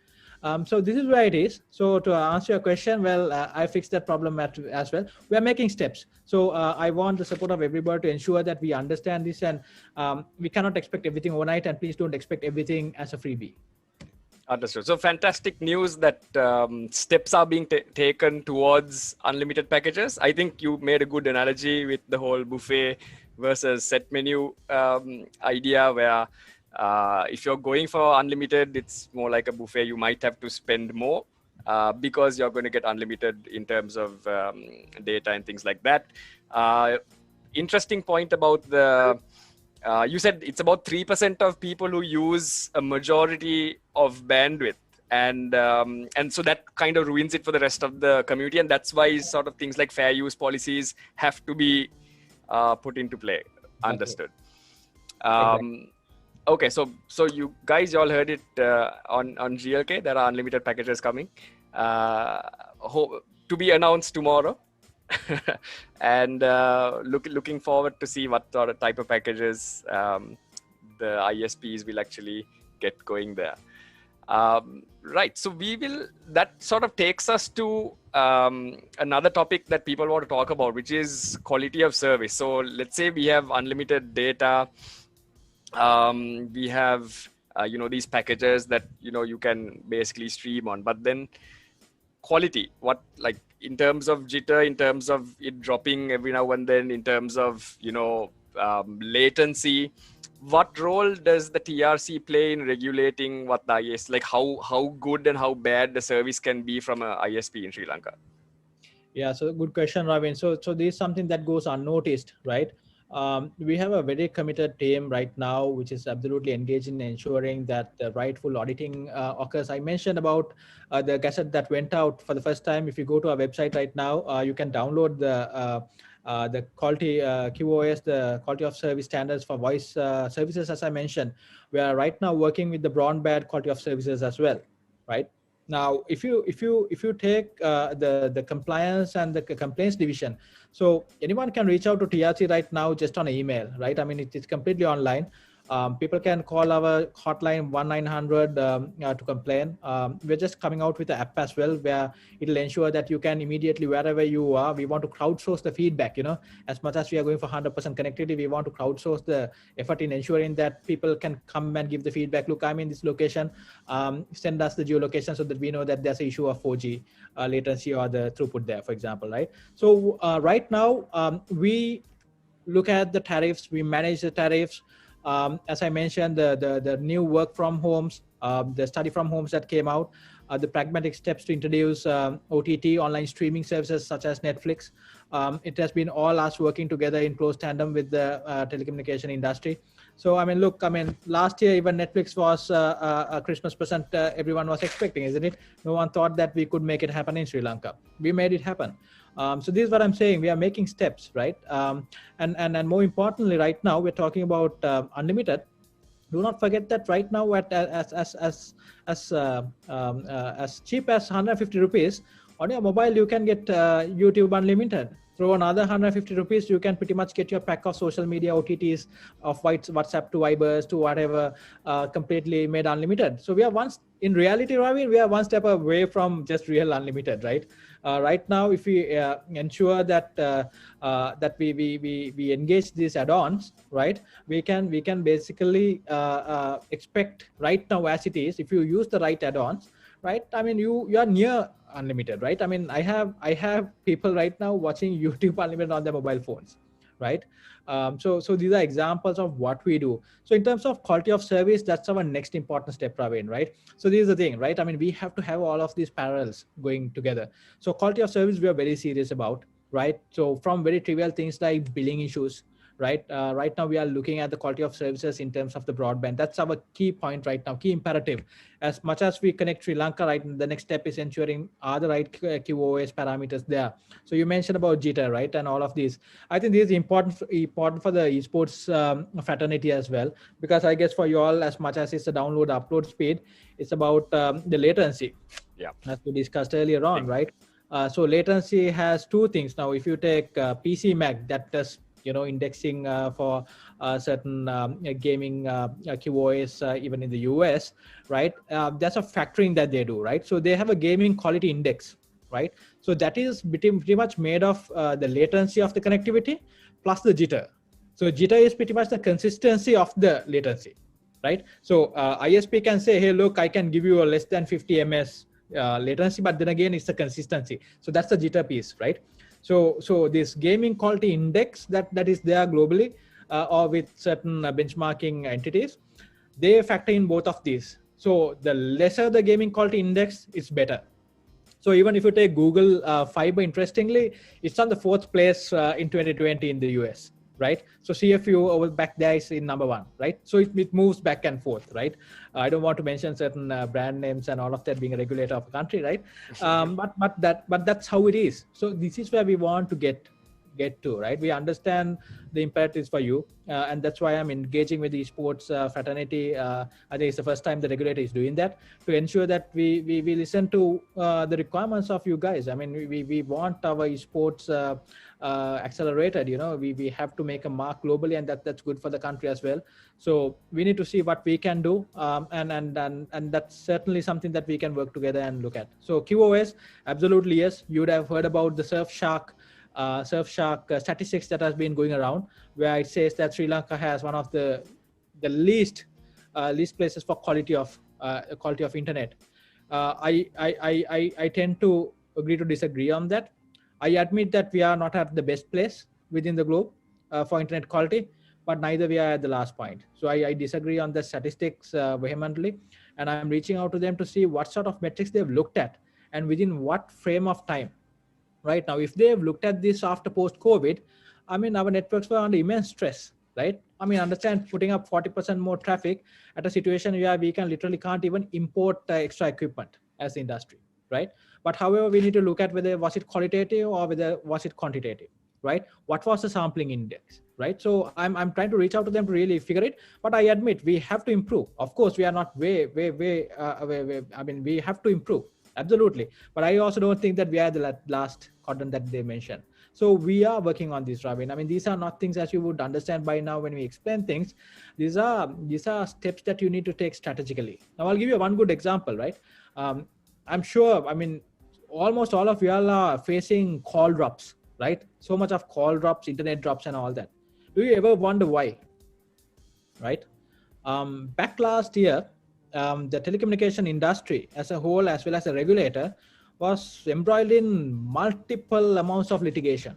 So this is where it is. So to answer your question, well, I fixed that problem as well. We are making steps. So I want the support of everybody to ensure that we understand this, and we cannot expect everything overnight, and please don't expect everything as a freebie. Understood. So fantastic news that steps are being taken towards unlimited packages. I think you made a good analogy with the whole buffet versus set menu idea, where if you're going for unlimited, it's more like a buffet. You might have to spend more because you're going to get unlimited in terms of data and things like that. Interesting point about the, you said it's about 3% of people who use a majority of bandwidth. And so that kind of ruins it for the rest of the community. And that's why sort of things like fair use policies have to be put into play. Understood. Exactly. Okay, so you guys all heard it on GLK. There are unlimited packages coming, to be announced tomorrow, and looking forward to see what sort of type of packages the ISPs will actually get going there. Right, so that sort of takes us to another topic that people want to talk about, which is quality of service. So let's say we have unlimited data. We have these packages that you can basically stream on, but then quality, what, like, in terms of jitter, in terms of it dropping every now and then, in terms of latency, what role does the TRC play in regulating what the IS, like how good and how bad the service can be from a ISP in Sri Lanka? Yeah, so good question, Raveen. So this is something that goes unnoticed, right? We have a very committed team right now, which is absolutely engaged in ensuring that the rightful auditing occurs. I mentioned about the gazette that went out for the first time. If you go to our website right now, you can download the quality QoS, the quality of service standards for voice services. As I mentioned, we are right now working with the broadband quality of services as well, right? Now, if you take the compliance and the complaints division, so anyone can reach out to TRC right now just on an email, right? I mean, it's completely online. People can call our hotline 1-900 to complain. We're just coming out with the app as well, where it'll ensure that you can immediately, wherever you are, we want to crowdsource the feedback. As much as we are going for 100% connectivity, we want to crowdsource the effort in ensuring that people can come and give the feedback. Look, I'm in this location. Send us the geolocation so that we know that there's an issue of 4G latency or the throughput there, for example, right? So right now, we look at the tariffs, we manage the tariffs. As I mentioned, the new work from homes, the study from homes that came out, the pragmatic steps to introduce OTT online streaming services such as Netflix. It has been all us working together in close tandem with the telecommunication industry. So, I mean, look, last year, even Netflix was a Christmas present everyone was expecting, isn't it? No one thought that we could make it happen in Sri Lanka. We made it happen. So this is what I'm saying. We are making steps, right? And more importantly, right now we're talking about unlimited. Do not forget that right now, at as cheap as 150 rupees on your mobile, you can get YouTube unlimited. Through another 150 rupees, you can pretty much get your pack of social media OTTs, of WhatsApp to Vibers to whatever, completely made unlimited. So we are in reality, Raveen, we are one step away from just real unlimited, right? Right now, if we ensure that that we engage these add-ons, right, we can basically expect right now, as it is, if you use the right add-ons, right? I mean, you are near unlimited, right? I mean, I have people right now watching YouTube unlimited on their mobile phones, right? So these are examples of what we do. So in terms of quality of service, that's our next important step, Raveen, right? So this is the thing, right? I mean, we have to have all of these parallels going together. So quality of service, we are very serious about, right? So from very trivial things like billing issues, right? Right now we are looking at the quality of services in terms of the broadband. That's our key point right now, key imperative. As much as we connect Sri Lanka, right, the next step is ensuring are the right QoS parameters there. So you mentioned about jitter, right, and all of these. I think this is important for the esports fraternity as well, because I guess for you all, as much as it's the download upload speed, it's about the latency. Yeah, as we discussed earlier on, right? So latency has two things. Now, if you take PC Mag, that does indexing for certain gaming QoS, even in the US, right? That's a factoring that they do, right? So they have a gaming quality index, right? So that is pretty much made of the latency of the connectivity plus the jitter. So jitter is pretty much the consistency of the latency, right? So ISP can say, hey, look, I can give you a less than 50 ms latency, but then again, it's the consistency. So that's the jitter piece, right? So this gaming quality index that is there globally, or with certain benchmarking entities, they factor in both of these. So the lesser the gaming quality index, it's better. So even if you take Google Fiber, interestingly, it's on the 4th place in 2020 in the US, right? So CFU over back there is in number 1, right? So it moves back and forth, right? I don't want to mention certain brand names and all of that being a regulator of a country, right? But that's how it is. So this is where we want to get, get to, right? We understand the imperatives for you, and that's why I'm engaging with the esports fraternity. I think it's the first time the regulator is doing that, to ensure that we listen to the requirements of you guys. I mean, we want our esports accelerated. We have to make a mark globally, and that's good for the country as well. So we need to see what we can do, and that's certainly something that we can work together and look at. So QoS, absolutely yes. You would have heard about the Surfshark statistics that has been going around, where it says that Sri Lanka has one of the least places for quality of internet. I tend to agree to disagree on that. I admit that we are not at the best place within the globe for internet quality, but neither we are at the last point. So I disagree on the statistics vehemently, and I'm reaching out to them to see what sort of metrics they've looked at and within what frame of time. Right now, if they've looked at this after post-COVID, I mean, our networks were under immense stress, right? I mean, understand putting up 40% more traffic at a situation where we literally can't even import extra equipment as the industry, right? But however, we need to look at whether was it qualitative or whether was it quantitative, right? What was the sampling index, right? So I'm trying to reach out to them to really figure it, but I admit we have to improve. Of course, we are not way. I mean, we have to improve. Absolutely. But I also don't think that we are the last quadrant that they mentioned. So we are working on this, Raveen. I mean, these are not things as you would understand by now when we explain things. These are steps that you need to take strategically. Now, I'll give you one good example, right? I'm sure, I mean, almost all of you all are facing call drops, right? So much of call drops, internet drops and all that. Do you ever wonder why, right? Back last year, the telecommunication industry as a whole, as well as a regulator, was embroiled in multiple amounts of litigation,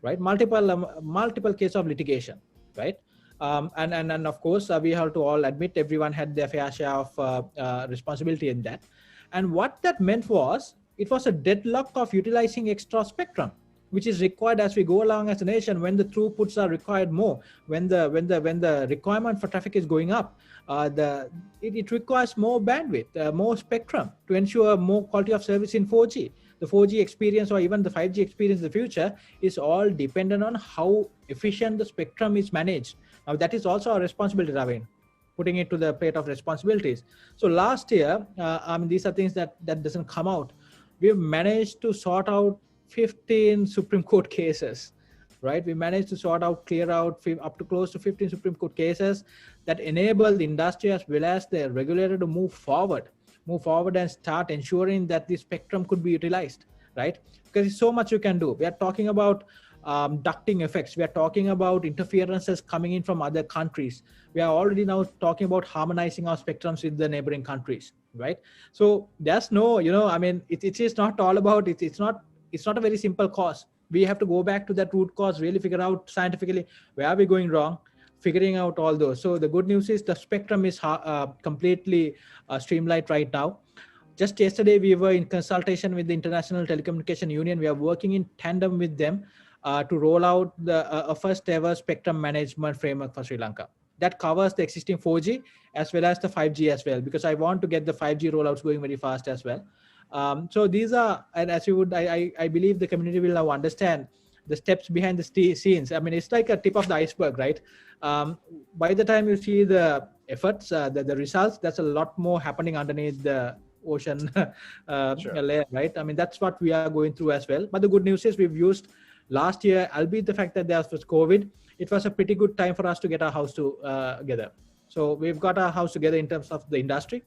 right? Multiple cases of litigation, right? And of course, we have to all admit everyone had their fair share of responsibility in that. And what that meant was, it was a deadlock of utilizing extra spectrum, which is required as we go along as a nation when the throughputs are required more, when the requirement for traffic is going up. It requires more bandwidth, more spectrum to ensure more quality of service in 4G. The 4G experience or even the 5G experience in the future is all dependent on how efficient the spectrum is managed. Now that is also our responsibility, Raveen, putting it to the plate of responsibilities. So last year, these are things that doesn't come out. We've managed to sort out 15 Supreme Court cases, right? We managed to clear out up to close to 15 Supreme Court cases that enable the industry as well as the regulator to move forward and start ensuring that the spectrum could be utilized, right? Because there's so much you can do. We are talking about ducting effects. We are talking about interferences coming in from other countries. We are already now talking about harmonizing our spectrums with the neighboring countries, right? So there's no, I mean, it is not all about, it's not a very simple cause. We have to go back to that root cause, really figure out scientifically where are we going wrong, figuring out all those. So the good news is the spectrum is completely streamlined right now. Just yesterday, we were in consultation with the International Telecommunication Union. We are working in tandem with them to roll out the first ever spectrum management framework for Sri Lanka. That covers the existing 4G as well as the 5G as well, because I want to get the 5G rollouts going very fast as well. So these are, and as you would, I believe the community will now understand the steps behind the scenes. I mean, it's like a tip of the iceberg, right? By the time you see the efforts, the results, that's a lot more happening underneath the ocean layer, right? I mean, that's what we are going through as well. But the good news is we've used last year, albeit the fact that there was COVID, it was a pretty good time for us to get our house together. So we've got our house together in terms of the industry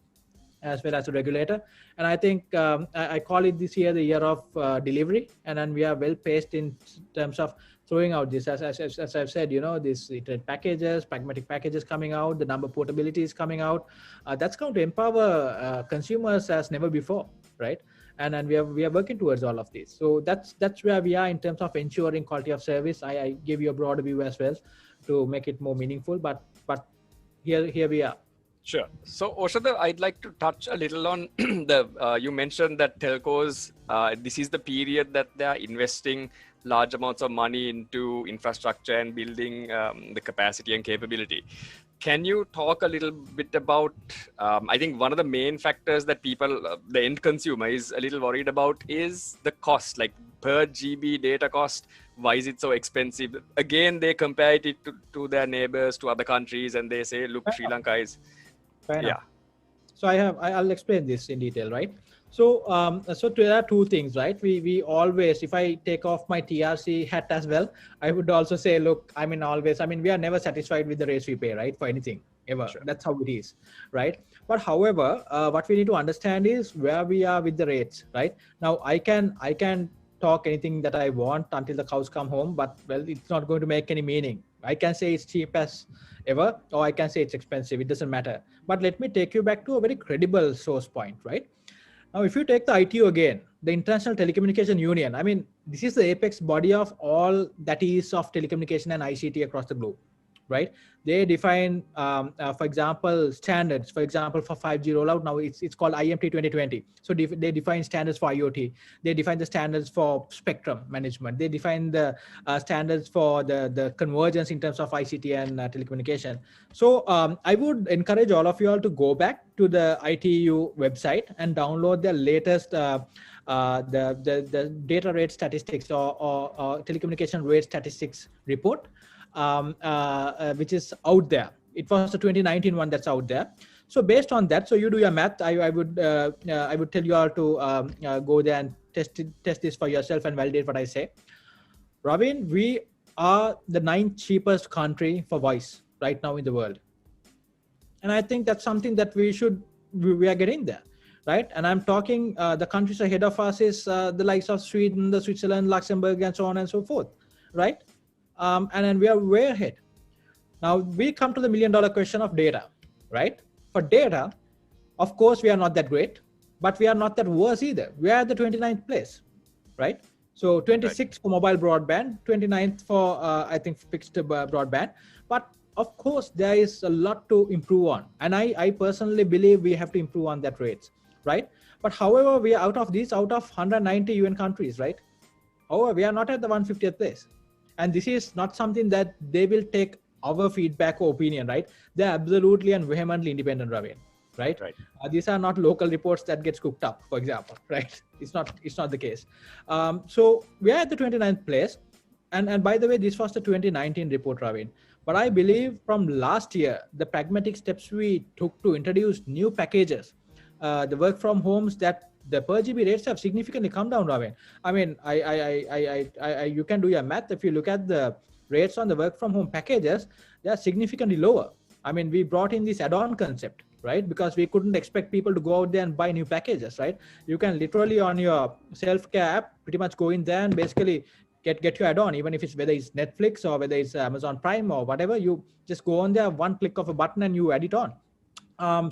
as well as the regulator. And I think I call it this year the year of delivery. And then we are well paced in terms of throwing out this, as I've said, these internet packages, pragmatic packages coming out, the number portability is coming out. That's going to empower consumers as never before, right? And then we are working towards all of this. So that's where we are in terms of ensuring quality of service. I give you a broader view as well to make it more meaningful, but here we are. Sure. So Oshada, I'd like to touch a little on you mentioned that telcos, this is the period that they are investing large amounts of money into infrastructure and building the capacity and capability. Can you talk a little bit about, I think one of the main factors that people, the end consumer is a little worried about is the cost, like per GB data cost why is it so expensive? Again, they compare it to their neighbors, to other countries, and they say, look, Sri Lanka is, yeah. So I'll explain this in detail, right? So there are two things, right? We always, if I take off my TRC hat as well, I would also say, look, I mean, we are never satisfied with the rates we pay, right? For anything ever. Sure. That's how it is, right? But however, what we need to understand is where we are with the rates, right? Now I can talk anything that I want until the cows come home, but well, it's not going to make any meaning. I can say it's cheap as ever, or I can say it's expensive. It doesn't matter. But let me take you back to a very credible source point, right? Now, if you take the ITU again, the International Telecommunication Union, I mean, this is the apex body of all that is of telecommunication and ICT across the globe, right? They define, for example, standards. For example, for 5G rollout, now it's called IMT 2020. So they define standards for IoT. They define the standards for spectrum management. They define the standards for the convergence in terms of ICT and telecommunication. So I would encourage all of you all to go back to the ITU website and download the latest the data rate statistics or telecommunication rate statistics report, which is out there. It was the 2019 one that's out there. So based on that, so you do your math. I would tell you all to go there and test this for yourself and validate what I say. Raveen, we are the 9th cheapest country for voice right now in the world, and I think that's something that we are getting there, right? And I'm talking the countries ahead of us is the likes of Sweden, the Switzerland, Luxembourg, and so on and so forth, right? And then we are way ahead. Now we come to the $1 million question of data, right? For data, of course, we are not that great, but we are not that worse either. We are at the 29th place, right? So 26th for mobile broadband, 29th for, I think, fixed broadband. But of course, there is a lot to improve on. And I personally believe we have to improve on that rates, right? But however, we are out of 190 UN countries, right? However, we are not at the 150th place. And this is not something that they will take our feedback or opinion, right? They're absolutely and vehemently independent, Raveen, right? These are not local reports that gets cooked up, for example, right? It's not the case. So we are at the 29th place. And by the way, this was the 2019 report, Raveen. But I believe from last year, the pragmatic steps we took to introduce new packages, the work from homes, that the per GB rates have significantly come down, Raveen. I mean, you can do your math. If you look at the rates on the work from home packages, they are significantly lower. I mean, we brought in this add-on concept, right? Because we couldn't expect people to go out there and buy new packages, right? You can literally on your self-care app pretty much go in there and basically get your add-on, even if it's whether it's Netflix or whether it's Amazon Prime or whatever. You just go on there, one click of a button, and you add it on.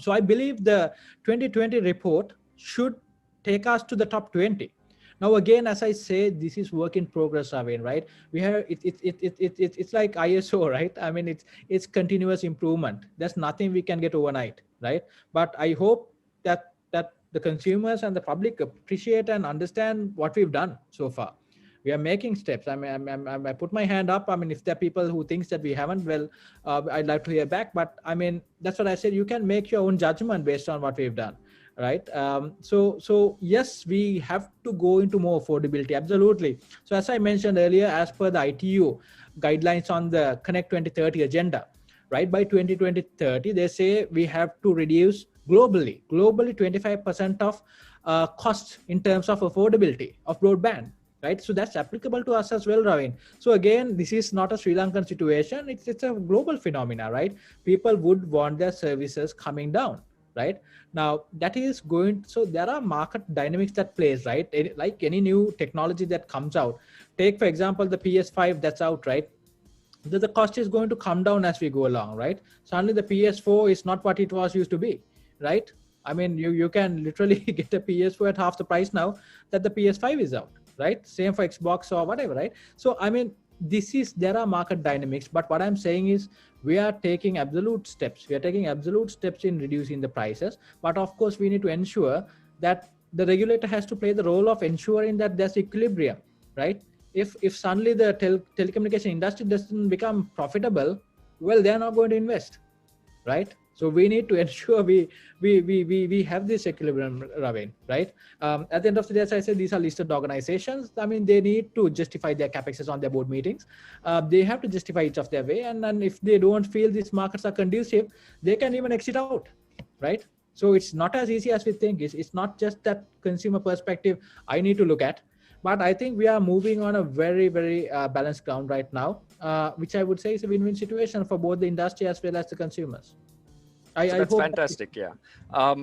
So I believe the 2020 report should take us to the top 20. Now, again, as I say, this is work in progress, Raveen, right? We have it's like ISO, right? I mean, it's continuous improvement. There's nothing we can get overnight, right? But I hope that the consumers and the public appreciate and understand what we've done so far. We are making steps. I mean, I put my hand up. I mean, if there are people who thinks that we haven't, well, I'd like to hear back. But I mean, that's what I said. You can make your own judgment based on what we've done. Right. So yes, we have to go into more affordability. Absolutely. So as I mentioned earlier, as per the ITU guidelines on the Connect 2030 agenda, right, by 2030, they say we have to reduce globally 25% of costs in terms of affordability of broadband. Right. So that's applicable to us as well, Raveen. So again, this is not a Sri Lankan situation. It's a global phenomena, right? People would want their services coming down. Right now, that is going. So there are market dynamics that plays, right? Like any new technology that comes out. Take, for example, the PS5 that's out, right? The cost is going to come down as we go along, right? Suddenly the PS4 is not what it was used to be, right? I mean, you can literally get a PS4 at half the price now that the PS5 is out, right? Same for Xbox or whatever, right? So, I mean, there are market dynamics, but what I'm saying is we are taking absolute steps. We are taking absolute steps in reducing the prices. But of course, we need to ensure that the regulator has to play the role of ensuring that there's equilibrium, right? If suddenly the telecommunication industry doesn't become profitable, well, they're not going to invest, right? So we need to ensure we have this equilibrium, Raveen, right? At the end of the day, as I said, these are listed organizations. I mean, they need to justify their capexes on their board meetings. They have to justify each of their way. And if they don't feel these markets are conducive, they can even exit out, right? So it's not as easy as we think. It's not just that consumer perspective I need to look at. But I think we are moving on a very, very balanced ground right now, which I would say is a win-win situation for both the industry as well as the consumers. So that's fantastic. Yeah.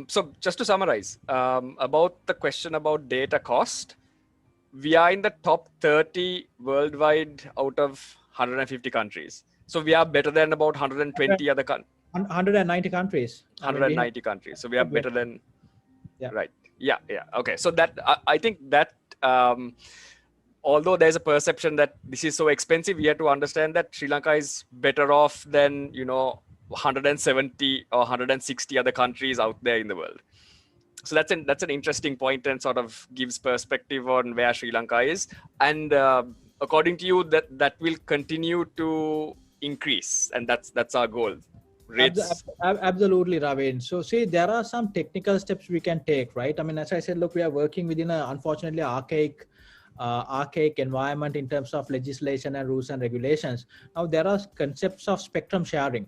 So just to summarize, about the question about data cost, we are in the top 30 worldwide out of 150 countries. So we are better than about 120 other countries. 190 countries. 190 countries. So we are better than, yeah. Right. Yeah. Yeah. Okay. So that, I think that, although there's a perception that this is so expensive, we have to understand that Sri Lanka is better off than, 170 or 160 other countries out there in the world. So that's an interesting point and sort of gives perspective on where Sri Lanka is. And according to you, that will continue to increase, and that's our goal. Rates. Absolutely, Raveen. So see, there are some technical steps we can take, right? I mean, as I said, look, we are working within a unfortunately archaic environment in terms of legislation and rules and regulations. Now there are concepts of spectrum sharing,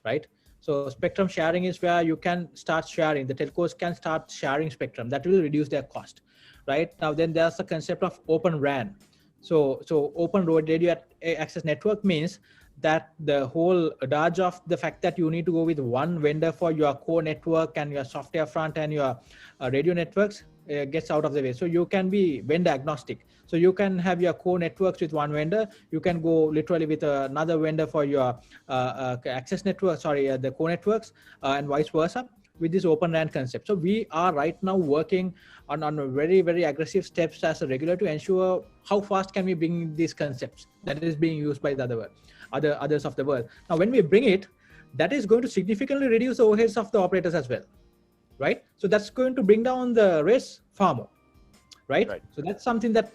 right? So spectrum sharing is where you can start sharing, the telcos can start sharing spectrum. That will reduce their cost, right? Now then there's the concept of open RAN. So open radio access network means that the whole adage of the fact that you need to go with one vendor for your core network and your software front and your radio networks gets out of the way. So you can be vendor agnostic. So you can have your core networks with one vendor. You can go literally with another vendor for your access network, the core networks and vice versa with this open RAN concept. So we are right now working on a very, very aggressive steps as a regulator to ensure how fast can we bring these concepts that is being used by the others of the world. Now, when we bring it, that is going to significantly reduce the overheads of the operators as well, right? So that's going to bring down the rates far more, right? So that's something that,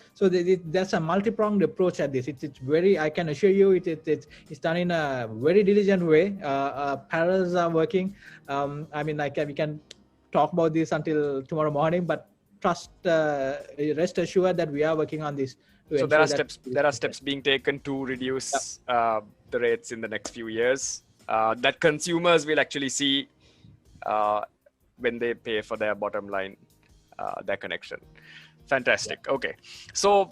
that's a multi-pronged approach at this. It's very, I can assure you, it's done in a very diligent way. Parallels are working. I mean, we can talk about this until tomorrow morning, but rest assured that we are working on this. So there are steps being taken to reduce the rates in the next few years that consumers will actually see when they pay for their bottom line, their connection. Fantastic. Okay. So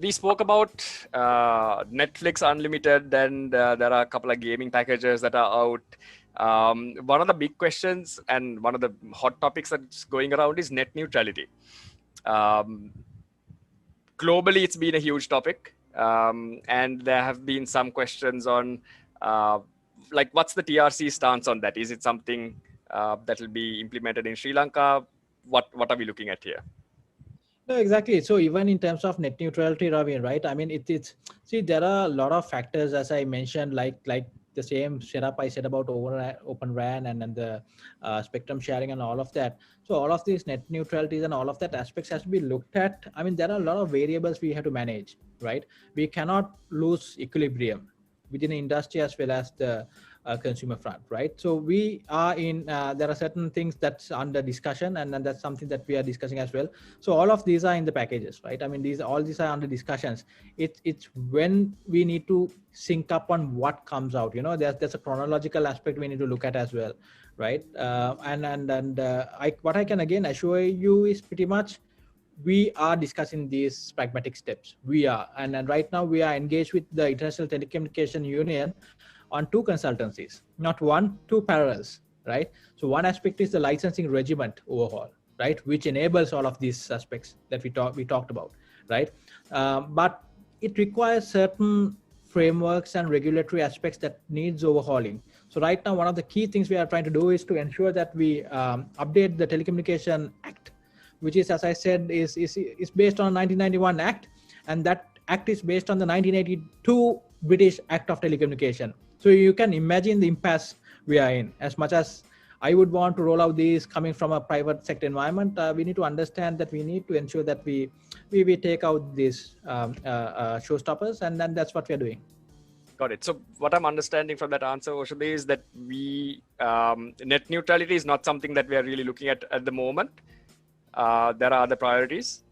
we spoke about Netflix Unlimited, and there are a couple of gaming packages that are out. One of the big questions and one of the hot topics that's going around is net neutrality. Globally, it's been a huge topic, and there have been some questions on what's the TRC stance on that? Is it something that will be implemented in Sri Lanka? What are we looking at here? No, exactly. So even in terms of net neutrality, Raveen, right? I mean, see, there are a lot of factors, as I mentioned, like the same setup I said about open RAN and the spectrum sharing and all of that. So all of these net neutralities and all of that aspects has to be looked at. I mean, there are a lot of variables we have to manage, right? We cannot lose equilibrium within the industry as well as the consumer front, right? So we are there are certain things that's under discussion, and that's something that we are discussing as well. So all of these are in the packages, right? I mean, all these are under discussions. It's when we need to sync up on what comes out. There's a chronological aspect we need to look at as well, right? What I can again assure you is pretty much we are discussing these pragmatic steps. And right now we are engaged with the International Telecommunication Union on 2 consultancies, not 1, 2 parallels, right? So one aspect is the licensing regiment overhaul, right, which enables all of these aspects that we talked about, right? But it requires certain frameworks and regulatory aspects that needs overhauling. So right now, one of the key things we are trying to do is to ensure that we update the Telecommunication Act, which is, as I said, is based on 1991 Act, and that Act is based on the 1982 British Act of Telecommunication. So you can imagine the impasse we are in. As much as I would want to roll out these coming from a private sector environment, we need to understand that we need to ensure that we take out these showstoppers, and then that's what we are doing. Got it. So what I'm understanding from that answer, Oshada, is that net neutrality is not something that we are really looking at the moment. There are other priorities,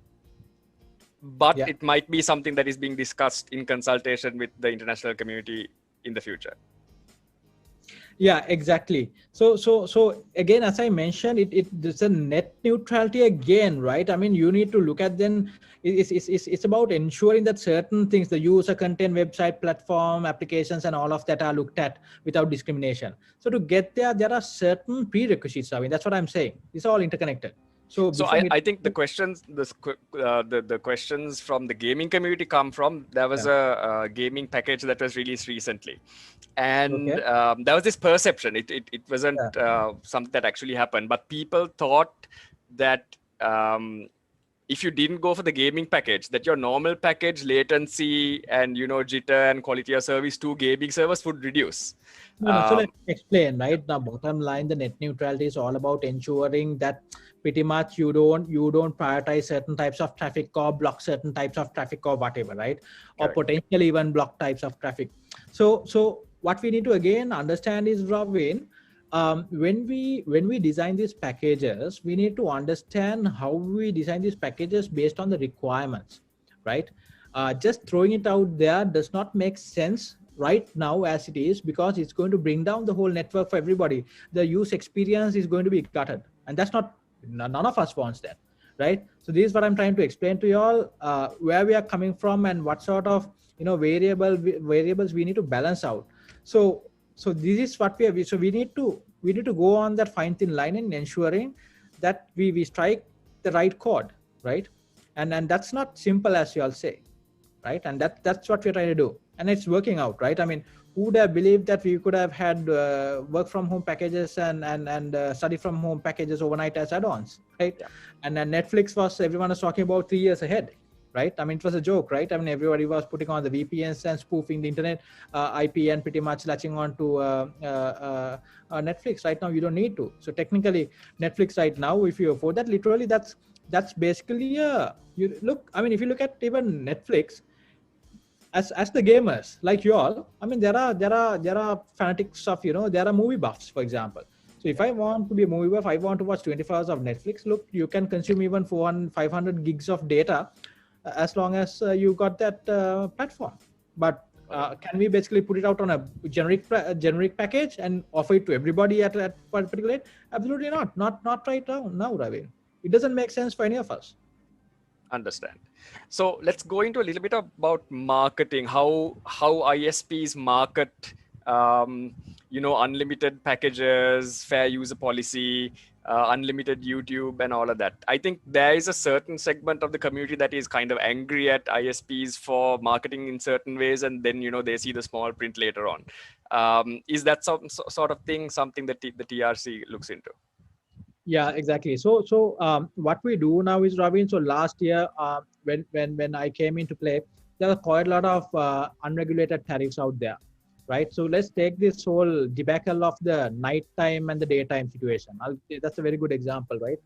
but Yeah. it might be something that is being discussed in consultation with the international community in the future. Yeah, exactly. So again, as I mentioned, it's a net neutrality again, right? I mean, you need to look at then. It's about ensuring that certain things, the user content, website, platform, applications, and all of that are looked at without discrimination. So to get there are certain prerequisites. I mean, that's what I'm saying. It's all interconnected. So I think the questions, the questions from the gaming community come from, there was a gaming package that was released recently, and there was this perception. It wasn't something that actually happened, but people thought that if you didn't go for the gaming package, that your normal package latency and jitter and quality of service to gaming servers would reduce. No, so let me explain, right? Now, bottom line, the net neutrality is all about ensuring that pretty much you don't prioritize certain types of traffic or block certain types of traffic or whatever, right? Or potentially even block types of traffic. So what we need to again understand is, Raveen, when we design these packages, we need to understand how we design these packages based on the requirements, right? Just throwing it out there does not make sense right now as it is, because it's going to bring down the whole network for everybody. The use experience is going to be gutted, and that's not, none of us wants that, right? So this is what I'm trying to explain to you all, where we are coming from and what sort of variables we need to balance out. So this is what we have. So we need to go on that fine thin line in ensuring that we strike the right chord, right? And that's not simple as you all say, right? And that's what we're trying to do, and it's working out, right? I mean, who would have believed that we could have had work from home packages and study from home packages overnight as add-ons, right? And then Netflix everyone was talking about 3 years ahead, right? I mean, it was a joke, right? I mean, everybody was putting on the VPNs and spoofing the internet IP and pretty much latching on to Netflix. Right now, you don't need to. So technically, Netflix right now, if you afford that, literally, that's basically you look. I mean, if you look at even Netflix, as the gamers like you all, I mean, there are fanatics of, there are movie buffs, for example. So if I want to be a movie buff, I want to watch 24 hours of Netflix. Look, you can consume even 400, 500 gigs of data as long as you got that platform. But can we basically put it out on a generic package and offer it to everybody at a particular rate? Absolutely not. Not right now, Raveen. It doesn't make sense for any of us. Understand. So let's go into a little bit about marketing. How ISPs market, unlimited packages, fair user policy, unlimited YouTube, and all of that. I think there is a certain segment of the community that is kind of angry at ISPs for marketing in certain ways, and then they see the small print later on. Is that some sort of thing something that the TRC looks into? Yeah, exactly. So what we do now is, Raveen, so last year when I came into play, there were quite a lot of unregulated tariffs out there, right? So let's take this whole debacle of the nighttime and the daytime situation. That's a very good example, right?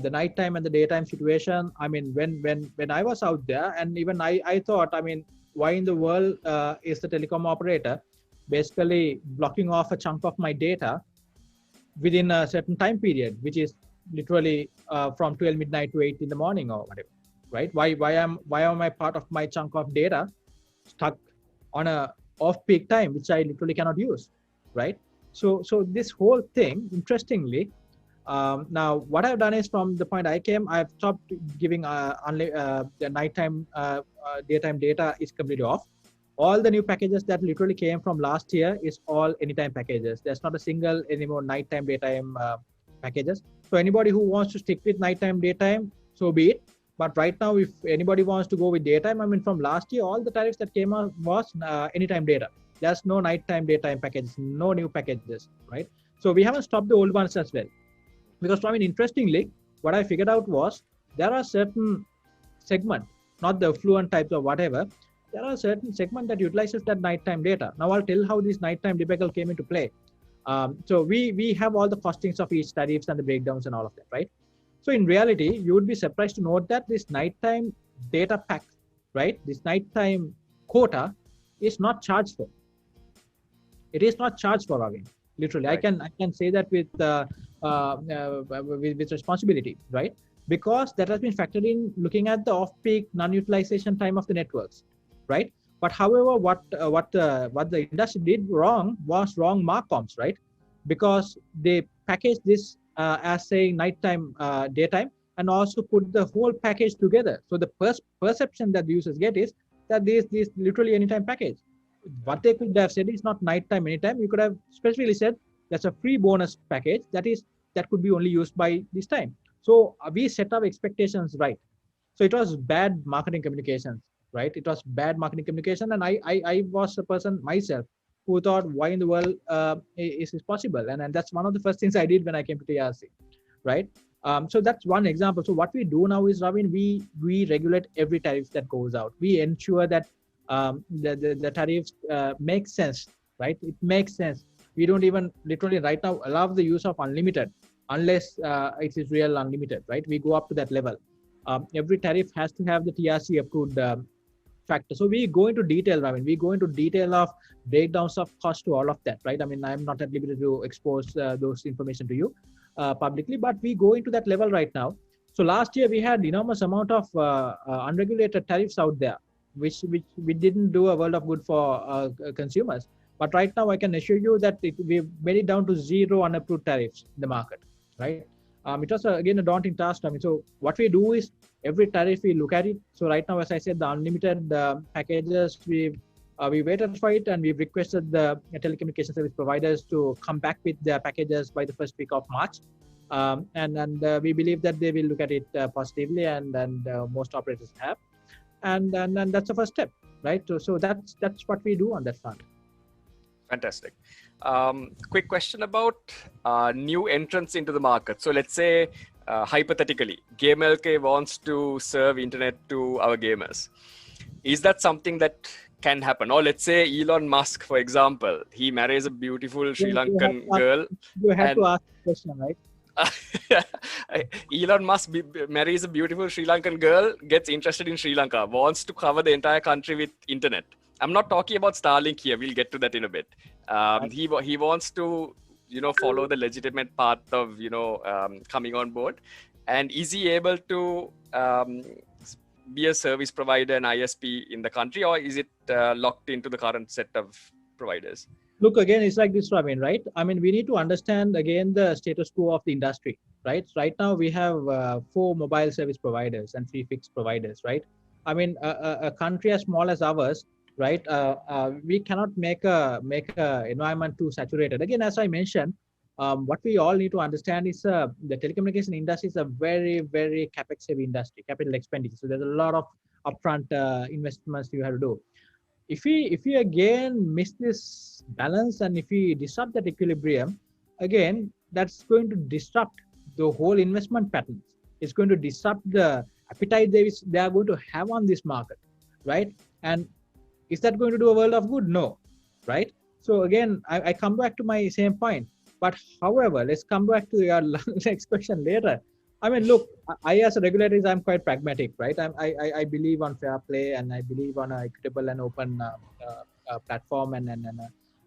The nighttime and the daytime situation. I mean, when I was out there, and even I thought, I mean, why in the world is the telecom operator basically blocking off a chunk of my data within a certain time period, which is literally from 12 midnight to 8 in the morning or whatever, right? Why am I part of my chunk of data stuck on a off-peak time, which I literally cannot use, right? So this whole thing, interestingly, now what I've done is, from the point I came, I've stopped giving the nighttime, daytime data is completely off. All the new packages that literally came from last year is all anytime packages. There's not a single anymore nighttime, daytime packages. So anybody who wants to stick with nighttime, daytime, so be it. But right now, if anybody wants to go with daytime, I mean, from last year, all the tariffs that came out was anytime data. There's no nighttime, daytime packages, no new packages, right? So we haven't stopped the old ones as well. Because, I mean, interestingly, what I figured out was there are certain segment, not the affluent types or whatever, there are certain segment that utilizes that nighttime data. Now I'll tell how this nighttime debacle came into play. So we have all the costings of each tariffs and the breakdowns and all of that, right? So in reality, you would be surprised to note that this nighttime data pack, right? This nighttime quota is not charged for. It is not charged for, Raveen. Literally, Right. I can say that with responsibility, right? Because that has been factored in looking at the off-peak non-utilization time of the networks, right? But however, what the industry did wrong was wrong marcoms, right? Because they packaged this as saying nighttime, daytime, and also put the whole package together. So the perception that the users get is that this literally anytime package. What they could have said is not nighttime anytime. You could have specifically said that's a free bonus package that could be only used by this time. So we set our expectations right. So it was bad marketing communications, right? It was bad marketing communication, and I was a person myself who thought, why in the world is this possible? And that's one of the first things I did when I came to TRC, right? So that's one example. So what we do now is, Raveen, we regulate every tariff that goes out. We ensure that the tariffs make sense, right? It makes sense. We don't even literally right now allow the use of unlimited unless it is real unlimited, right? We go up to that level. Every tariff has to have the TRC approved factor. So we go into detail, I mean, we go into detail of breakdowns of cost to all of that, right? I mean, I'm not at liberty to expose those information to you publicly, but we go into that level right now. So last year we had enormous amount of unregulated tariffs out there, which we didn't do a world of good for consumers. But right now I can assure you that we made it down to 0 unapproved tariffs in the market, right? It was again a daunting task. I mean, so what we do is every tariff we look at it. So right now, as I said, the unlimited packages, we waited for it, and we've requested the telecommunication service providers to come back with their packages by the first week of March. And we believe that they will look at it positively, and most operators have. And that's the first step, right? So that's what we do on that front. Fantastic. Quick question about new entrants into the market. So let's say, hypothetically, GamerLK wants to serve internet to our gamers. Is that something that can happen? Or let's say Elon Musk, for example, he marries a beautiful Sri Lankan girl. You have to ask the question, right? Elon Musk marries a beautiful Sri Lankan girl, gets interested in Sri Lanka, wants to cover the entire country with internet. I'm not talking about Starlink here. We'll get to that in a bit. He wants to, follow the legitimate path of, coming on board. And is he able to be a service provider and ISP in the country, or is it locked into the current set of providers? Look, again, it's like this, Raveen, right? I mean, we need to understand, again, the status quo of the industry, right? Right now, we have 4 mobile service providers and 3 fixed providers, right? I mean, a country as small as ours, right? We cannot make a environment too saturated. Again, as I mentioned, what we all need to understand is the telecommunication industry is a very, very capex-heavy industry, capital expenditure. So there's a lot of upfront investments you have to do. If we again miss this balance, and if we disrupt that equilibrium, again, that's going to disrupt the whole investment patterns. It's going to disrupt the appetite they are going to have on this market, right? And is that going to do a world of good? No, right? So again, I come back to my same point. But however, let's come back to your next question later. I mean, look, I as a regulator, I'm quite pragmatic, right? I believe on fair play, and I believe on an equitable and open platform and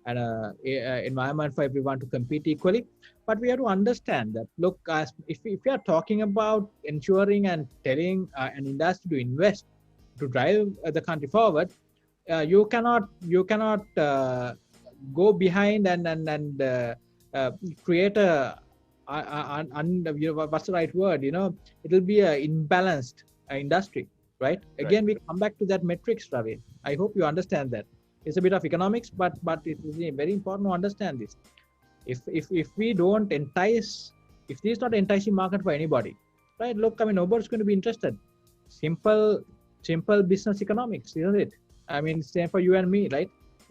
environment for everyone to compete equally. But we have to understand that, look, if we are talking about ensuring and telling an industry to invest to drive the country forward, you cannot go behind and create a what's the right word? It'll be a imbalanced industry, right? Again, we come back to that metrics, Ravi. I hope you understand that. It's a bit of economics, but it is very important to understand this. If we don't entice, if this is not an enticing market for anybody, right? Look, I mean, nobody's going to be interested. Simple business economics, isn't it? I mean, same for you and me, right?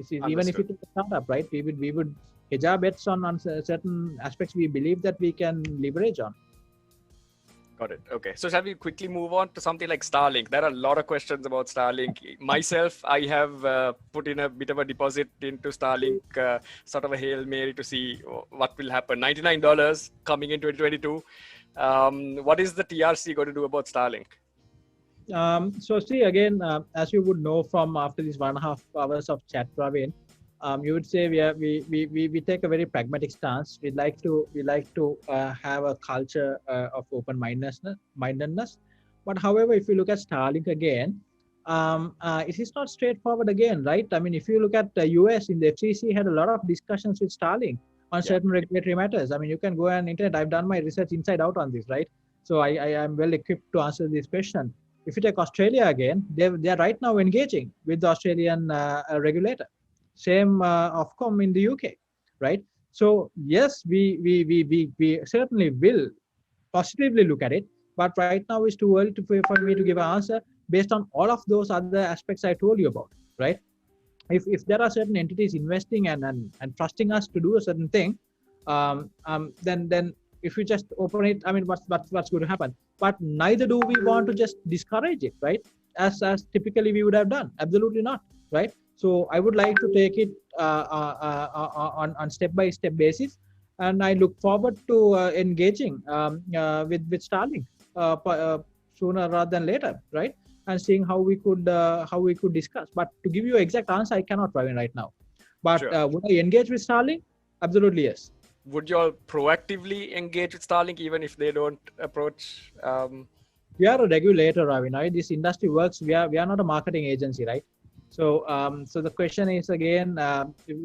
Even if it's a startup, right? We would hedge our bets on certain aspects we believe that we can leverage on. Got it. Okay. So shall we quickly move on to something like Starlink? There are a lot of questions about Starlink. Myself, I have put in a bit of a deposit into Starlink, sort of a Hail Mary to see what will happen. $99 coming in 2022. What is the TRC going to do about Starlink? So see again, as you would know from after these 1.5 hours of chat, Raveen, you would say we take a very pragmatic stance. We like to have a culture of open mindedness. But however, if you look at Starlink again, it is not straightforward again, right? I mean, if you look at the US in the FCC had a lot of discussions with Starlink on Yeah. certain regulatory matters. I mean, you can go on internet. I've done my research inside out on this, right? So I am well equipped to answer this question. If you take Australia again, they're right now engaging with the Australian regulator. Same Ofcom in the UK, right? So yes, we certainly will positively look at it, but right now it's too early for me to give an answer based on all of those other aspects I told you about, right? If there are certain entities investing and trusting us to do a certain thing, then if we just open it, I mean, what's going to happen? But neither do we want to just discourage it, right? As typically we would have done. Absolutely not, right? So I would like to take it on step by step basis, and I look forward to engaging with Starlink sooner rather than later, right? And seeing how we could discuss. But to give you an exact answer, I cannot right now. But Sure. would I engage with Starlink? Absolutely yes. Would you all proactively engage with Starlink even if they don't approach? We are a regulator, Ravi. Now this industry works. We are not a marketing agency, right? So the question is again,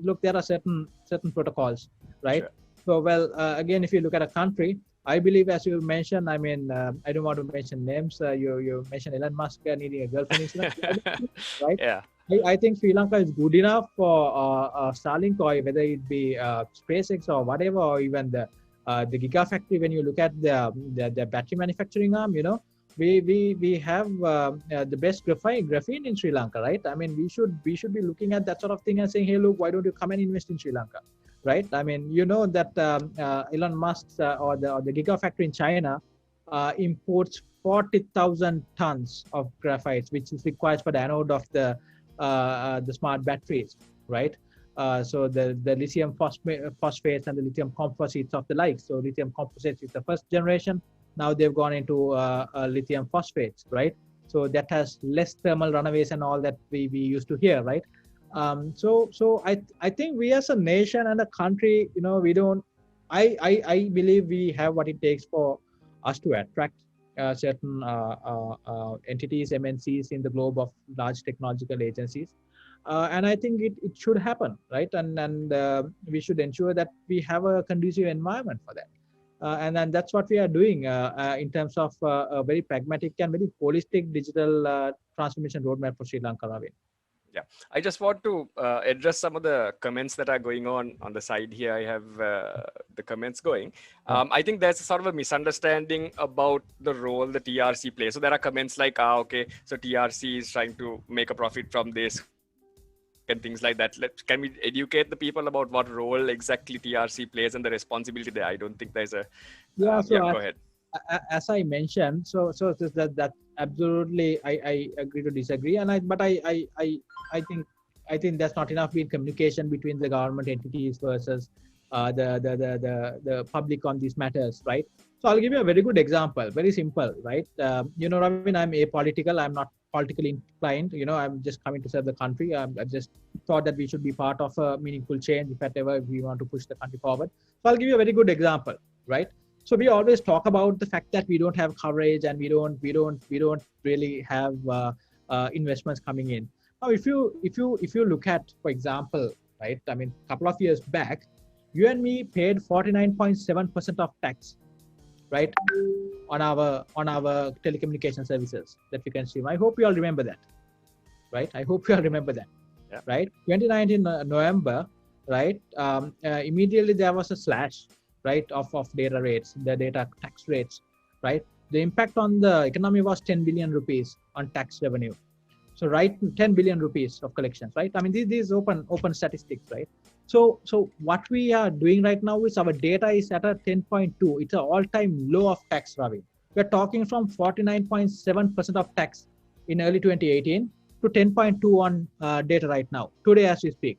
look, there are certain protocols, right? Sure. So well, again, if you look at a country, I believe, as you mentioned, I mean, I don't want to mention names. You mentioned Elon Musk needing a girlfriend in Sri Lanka, right? Yeah. I think Sri Lanka is good enough for Starlink, or whether it be SpaceX or whatever, or even the Gigafactory. When you look at the battery manufacturing arm, you know, we have the best graphene in Sri Lanka, right? I mean, we should be looking at that sort of thing and saying, hey, look, why don't you come and invest in Sri Lanka, right? I mean, you know that Elon Musk's or the Gigafactory in China imports 40,000 tons of graphites, which is required for the anode of the smart batteries, right? So the lithium phosphates and the lithium composites of the like. So lithium composites is the first generation. Now they've gone into lithium phosphates, right? So that has less thermal runaways and all that we used to hear, right? So I think we as a nation and a country, you know, we don't. I believe we have what it takes for us to attract certain entities, MNCs in the globe of large technological agencies. And I think it should happen, right? And we should ensure that we have a conducive environment for that. And that's what we are doing in terms of a very pragmatic and very holistic digital transformation roadmap for Sri Lanka, Raveen. Yeah, I just want to address some of the comments that are going on the side here. I have the comments going. I think there's a sort of a misunderstanding about the role the TRC plays. So there are comments like, okay, so TRC is trying to make a profit from this and things like that. Can we educate the people about what role exactly TRC plays and the responsibility there? I don't think there's a... Yeah, so go ahead. As I mentioned, so that absolutely I agree to disagree, and I think that's not enough in communication between the government entities versus the public on these matters, right? So I'll give you a very good example, very simple, right? You know, Raveen, I'm apolitical. I'm not politically inclined. You know, I'm just coming to serve the country. I've just thought that we should be part of a meaningful change, if ever we want to push the country forward. So I'll give you a very good example, right? So we always talk about the fact that we don't have coverage and we don't really have investments coming in. Now, if you look at, for example, right? I mean, a couple of years back, you and me paid 49.7% of tax, right, on our telecommunication services that we can stream. I hope you all remember that, right? I hope you all remember that, yeah. Right? 2019 November, right? Immediately there was a slash, right, of data rates, the data tax rates, right? The impact on the economy was 10 billion rupees on tax revenue. So, right, 10 billion rupees of collections, right? I mean, these open statistics, right? So what we are doing right now is our data is at a 10.2. It's an all-time low of tax, Ravi. We're talking from 49.7% of tax in early 2018 to 10.2 on data right now, today as we speak,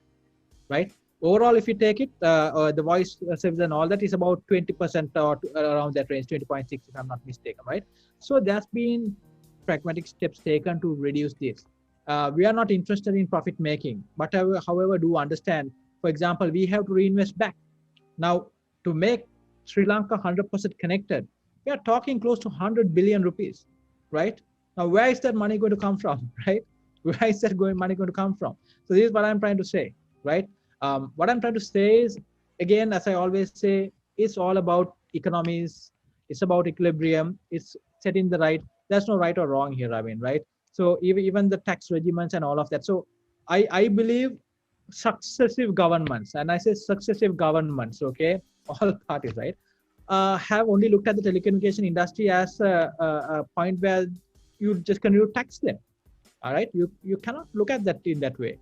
right? Overall, if you take it, the voice service and all that is about 20% or around that range, 20.6 if I'm not mistaken, right? So that's been pragmatic steps taken to reduce this. We are not interested in profit making, but however, do understand, for example, we have to reinvest back. Now, to make Sri Lanka 100% connected, we are talking close to 100 billion rupees, right? Now, where is that money going to come from, right? Where is that money going to come from? So this is what I'm trying to say, right? What I'm trying to say is, again, as I always say, it's all about economies. It's about equilibrium. It's setting the right. There's no right or wrong here, I mean, right? So even the tax regiments and all of that. So I believe successive governments, and I say successive governments, okay, all parties, right, have only looked at the telecommunication industry as a point where you just continue to tax them. All right, you cannot look at that in that way.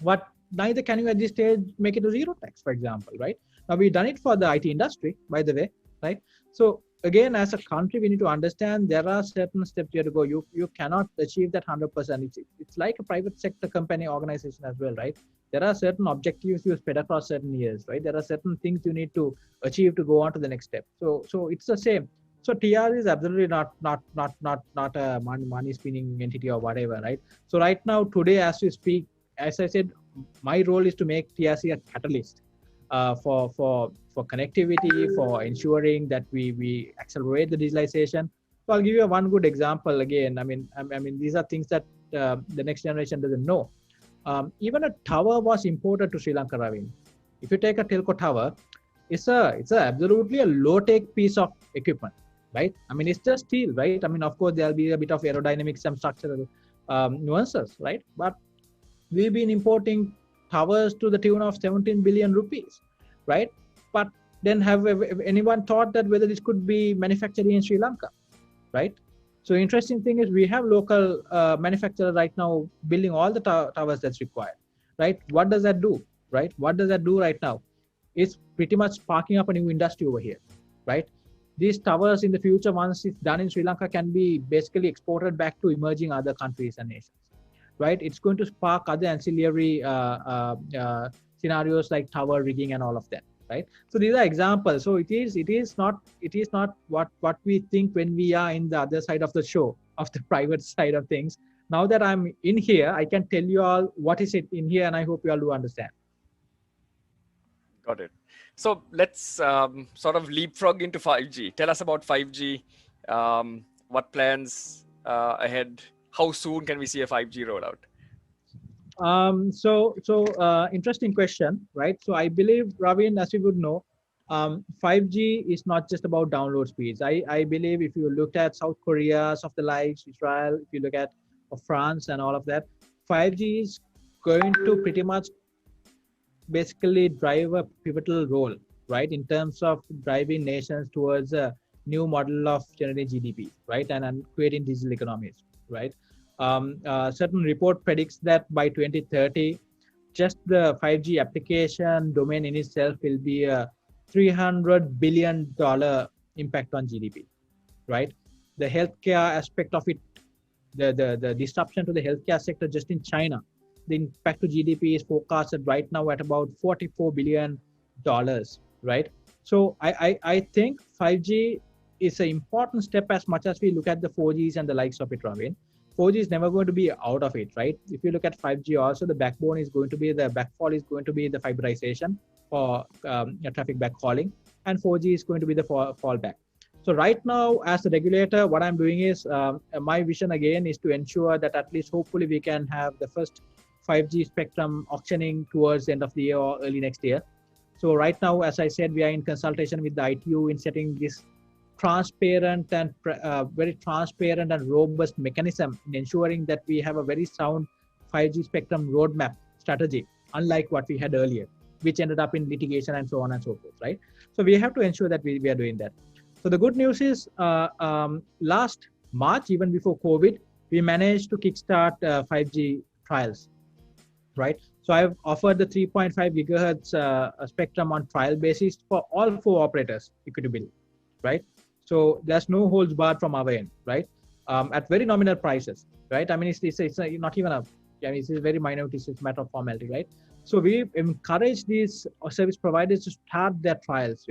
What neither can you at this stage make it a zero tax, for example, right? Now we've done it for the IT industry, by the way, right? So again, as a country, we need to understand there are certain steps you have to go. You cannot achieve that 100%. It's like a private sector company organization as well, right? There are certain objectives you spread across certain years, right? There are certain things you need to achieve to go on to the next step. So it's the same. So TR is absolutely not a money spinning entity or whatever, right? So right now, today, as we speak, as I said, my role is to make TRC a catalyst for connectivity, for ensuring that we accelerate the digitalization. So I'll give you one good example again. I mean, these are things that the next generation doesn't know. Even a tower was imported to Sri Lanka, Raveen. If you take a telco tower, it's absolutely a low-tech piece of equipment, right? I mean, it's just steel, right? I mean, of course, there'll be a bit of aerodynamics, some structural nuances, right? But we've been importing towers to the tune of 17 billion rupees, right? But then have anyone thought that whether this could be manufactured in Sri Lanka, right? So interesting thing is we have local manufacturers right now building all the towers that's required, right? What does that do, right? What does that do right now? It's pretty much sparking up a new industry over here, right? These towers in the future, once it's done in Sri Lanka, can be basically exported back to emerging other countries and nations, right? It's going to spark other ancillary scenarios like tower rigging and all of that, right? So these are examples. So it is not what we think when we are in the other side of the show, of the private side of things. Now that I'm in here, I can tell you all what is it in here, and I hope you all do understand. Got it. So let's sort of leapfrog into 5G. Tell us about 5G. What plans ahead? How soon can we see a 5G rollout? Interesting question, right? So I believe, Raveen, as you would know, 5G is not just about download speeds. I believe if you looked at South Korea's of the likes, Israel, if you look at France and all of that, 5G is going to pretty much basically drive a pivotal role, right, in terms of driving nations towards a new model of generating GDP, right, and creating digital economies, right. Certain report predicts that by 2030, just the 5G application domain in itself will be a $300 billion impact on GDP, right. The healthcare aspect of it, the disruption to the healthcare sector just in China, the impact to GDP is forecasted right now at about $44 billion, right? So I think 5G is an important step as much as we look at the 4Gs and the likes of it, Raveen. 4G is never going to be out of it, right? If you look at 5G also, the backbone is going to be, the backfall is going to be the fiberization for traffic backhauling, and 4G is going to be the fallback. So right now, as a regulator, what I'm doing is, my vision again is to ensure that at least hopefully we can have the first 5G spectrum auctioning towards the end of the year or early next year. So right now, as I said, we are in consultation with the ITU in setting this transparent and very transparent and robust mechanism in ensuring that we have a very sound 5G spectrum roadmap strategy, unlike what we had earlier, which ended up in litigation and so on and so forth, right? So we have to ensure that we are doing that. So the good news is, last March, even before COVID, we managed to kickstart 5G trials, right? So I've offered the 3.5 gigahertz spectrum on trial basis for all 4 operators equitably, right? So there's no holds barred from our end, right? At very nominal prices, right? I mean, it's not even a, I mean, it's very minor, it's a matter of formality, right? So we encourage these service providers to start their trials,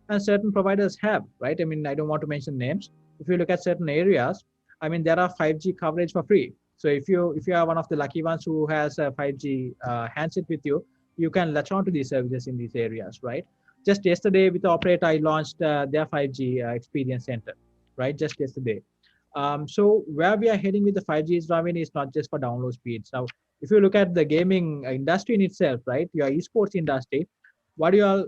and certain providers have, right? I mean, I don't want to mention names. If you look at certain areas, I mean, there are 5G coverage for free. So if you are one of the lucky ones who has a 5G handset with you, you can latch on to these services in these areas, right? Just yesterday with the operator, I launched their 5G experience center, right? Just yesterday. So where we are heading with the 5G is, Raveen, is not just for download speeds. Now, if you look at the gaming industry in itself, right? Your esports industry, what you all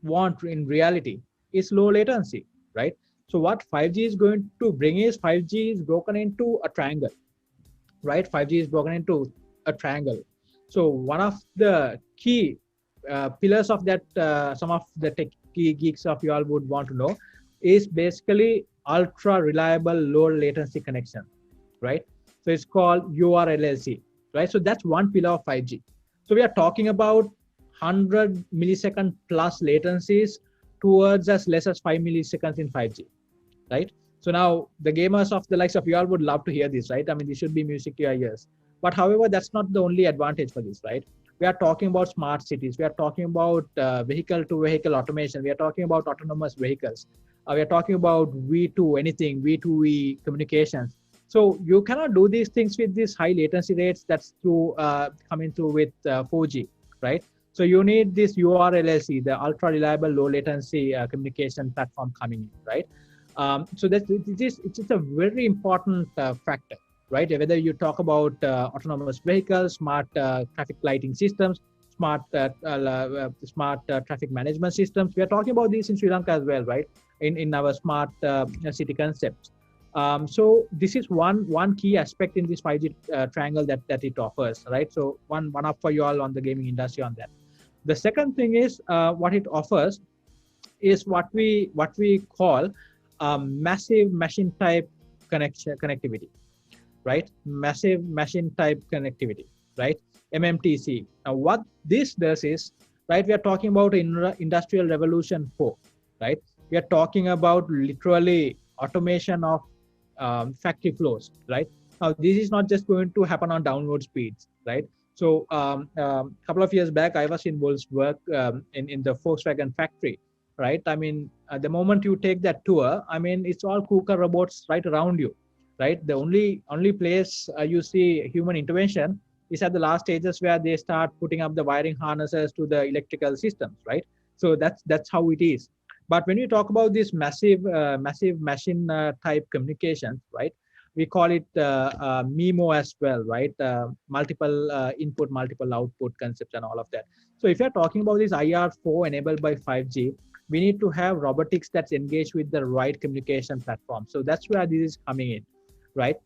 want in reality is low latency, right? So what 5G is going to bring is 5G is broken into a triangle, right? 5G is broken into a triangle. So one of the key pillars of that, some of the tech geeks of you all would want to know, is basically ultra reliable low latency connection, right? So it's called URLLC, right? So that's one pillar of 5G. So we are talking about 100 millisecond plus latencies towards as less as 5 milliseconds in 5G, right? So now the gamers of the likes of you all would love to hear this, right? I mean, this should be music to your ears. But however, that's not the only advantage for this, right? We are talking about smart cities. We are talking about vehicle to vehicle automation. We are talking about autonomous vehicles. We are talking about V2 anything, V2V communications. So you cannot do these things with these high latency rates that's through coming through with 4G, right? So you need this URLLC, the ultra reliable low latency communication platform coming in, right? So that it's a very important factor, right? Whether you talk about autonomous vehicles, smart traffic lighting systems, smart traffic management systems. We are talking about these in Sri Lanka as well, right? In our smart city concepts. So this is one key aspect in this 5G triangle that it offers, right? So one up for you all on the gaming industry on that. The second thing is what it offers is what we call massive machine type connectivity, right? Massive machine type connectivity, right? MMTC. Now what this does is, right, we are talking about industrial revolution 4, right? We are talking about literally automation of factory floors, right? Now this is not just going to happen on download speeds, right? So couple of years back, I was involved work in the Volkswagen factory, right? I mean, the moment you take that tour, I mean, it's all KUKA robots right around you, right? The only place you see human intervention is at the last stages where they start putting up the wiring harnesses to the electrical systems, right? So that's how it is. But when you talk about this massive machine type communications, right? We call it MIMO as well, right? Multiple input, multiple output concepts and all of that. So if you're talking about this IR4 enabled by 5G, we need to have robotics that's engaged with the right communication platform. So that's where this is coming in, right?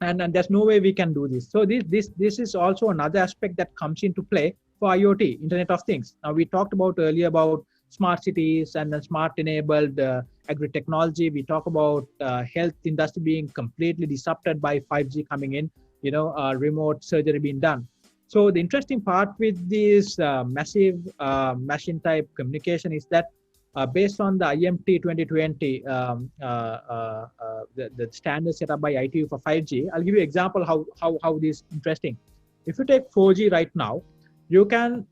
And there's no way we can do this. So this is also another aspect that comes into play for IoT, Internet of Things. Now we talked about earlier about smart cities and then smart enabled agri-technology. We talk about health industry being completely disrupted by 5G coming in, remote surgery being done. So the interesting part with this massive machine type communication is that based on the IMT 2020, the standard set up by ITU for 5G, I'll give you an example how this is interesting. If you take 4G right now, you can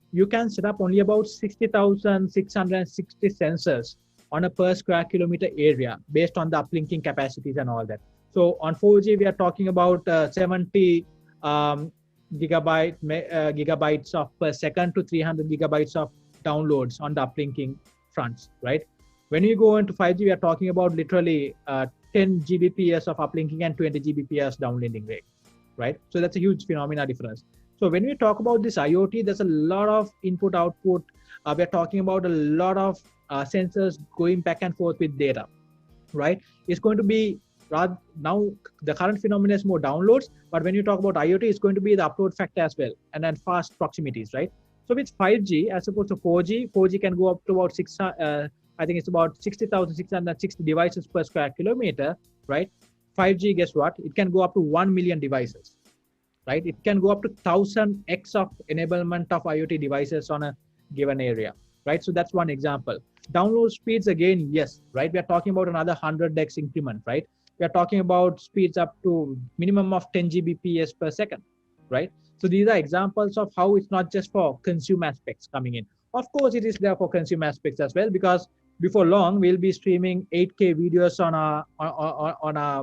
set up only about 60,660 sensors on a per square kilometer area based on the uplinking capacities and all that. So on 4G, we are talking about 70 gigabytes of per second to 300 gigabytes of downloads on the uplinking fronts, right? When you go into 5G, we are talking about literally 10 Gbps of uplinking and 20 Gbps downloading rate, right? So that's a huge phenomena difference. So when we talk about this IoT, there's a lot of input output. We're talking about a lot of sensors going back and forth with data, right? It's going to be now the current phenomenon is more downloads, but when you talk about IoT, it's going to be the upload factor as well, and then fast proximities, right? So with 5G as opposed to 4G can go up to about I think it's about 60,660 devices per square kilometer, right? 5G, guess what? It can go up to 1 million devices, right? It can go up to 1000x of enablement of IoT devices on a given area, right? So that's one example. Download speeds again, yes, right? We are talking about another 100x increment, right? We are talking about speeds up to minimum of 10 Gbps per second, right? So these are examples of how it's not just for consumer aspects coming in. Of course, it is there for consumer aspects as well, because before long, we'll be streaming 8K videos on our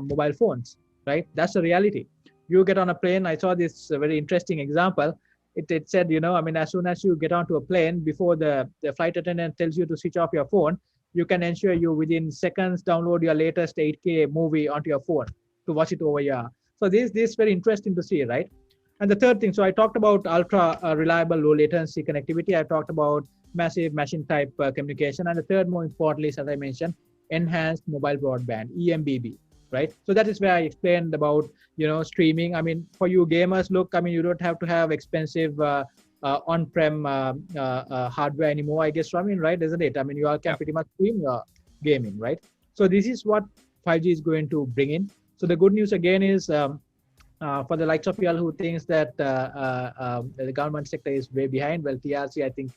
mobile phones, right? That's the reality. You get on a plane. I saw this very interesting example. It said, I mean, as soon as you get onto a plane, before the flight attendant tells you to switch off your phone, you can ensure you within seconds download your latest 8K movie onto your phone to watch it over here. So this is very interesting to see, right? And the third thing, so I talked about ultra reliable low latency connectivity. I talked about massive machine type communication. And the third, more importantly, as I mentioned, enhanced mobile broadband, EMBB, right? So that is where I explained about, streaming. I mean, for you gamers, look, I mean, you don't have to have expensive on-prem hardware anymore, I guess, Ramin, right? Isn't it? I mean, you all can pretty much stream your gaming, right? So this is what 5G is going to bring in. So the good news again is, for the likes of y'all who thinks that the government sector is way behind, well, TRC, I think,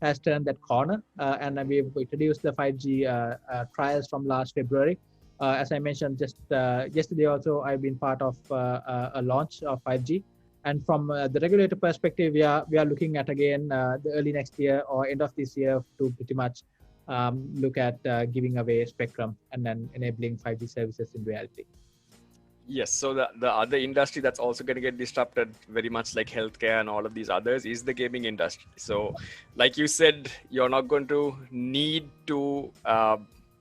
has turned that corner, and we've introduced the 5G trials from last February. As I mentioned just yesterday also, I've been part of a launch of 5G. And from the regulator perspective, we are looking at, again, the early next year or end of this year to pretty much look at giving away spectrum and then enabling 5G services in reality. Yes, so the other industry that's also going to get disrupted, very much like healthcare and all of these others, is the gaming industry. So like you said, you're not going to need to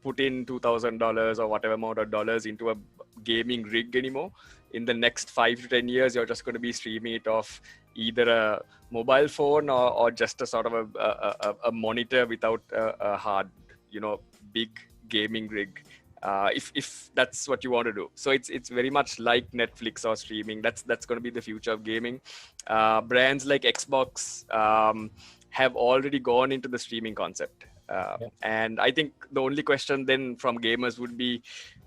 put in $2,000 or whatever amount of dollars into a gaming rig anymore. In the next 5 to 10 years, you're just going to be streaming it off either a mobile phone or just a sort of a monitor without a hard, big gaming rig. If that's what you want to do. So it's very much like Netflix or streaming. That's going to be the future of gaming. Brands like Xbox have already gone into the streaming concept. And I think the only question then from gamers would be,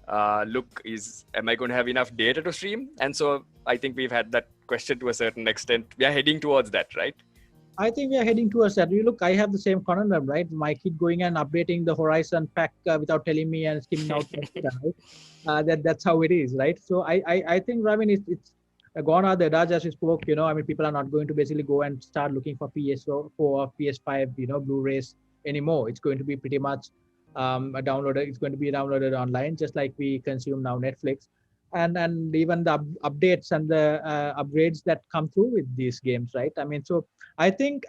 am I going to have enough data to stream? And so I think we've had that question to a certain extent. We are heading towards that, right? I think we are heading towards that. You look, I have the same conundrum, right? My kid going and updating the Horizon pack without telling me and skimming out. That's how it is, right? So I think, Ramin, it's gone are the days as we spoke. I mean, people are not going to basically go and start looking for PS4 or PS5, Blu-rays anymore. It's going to be pretty much downloaded. It's going to be downloaded online, just like we consume now Netflix. And even the updates and the upgrades that come through with these games, right? I mean, so I think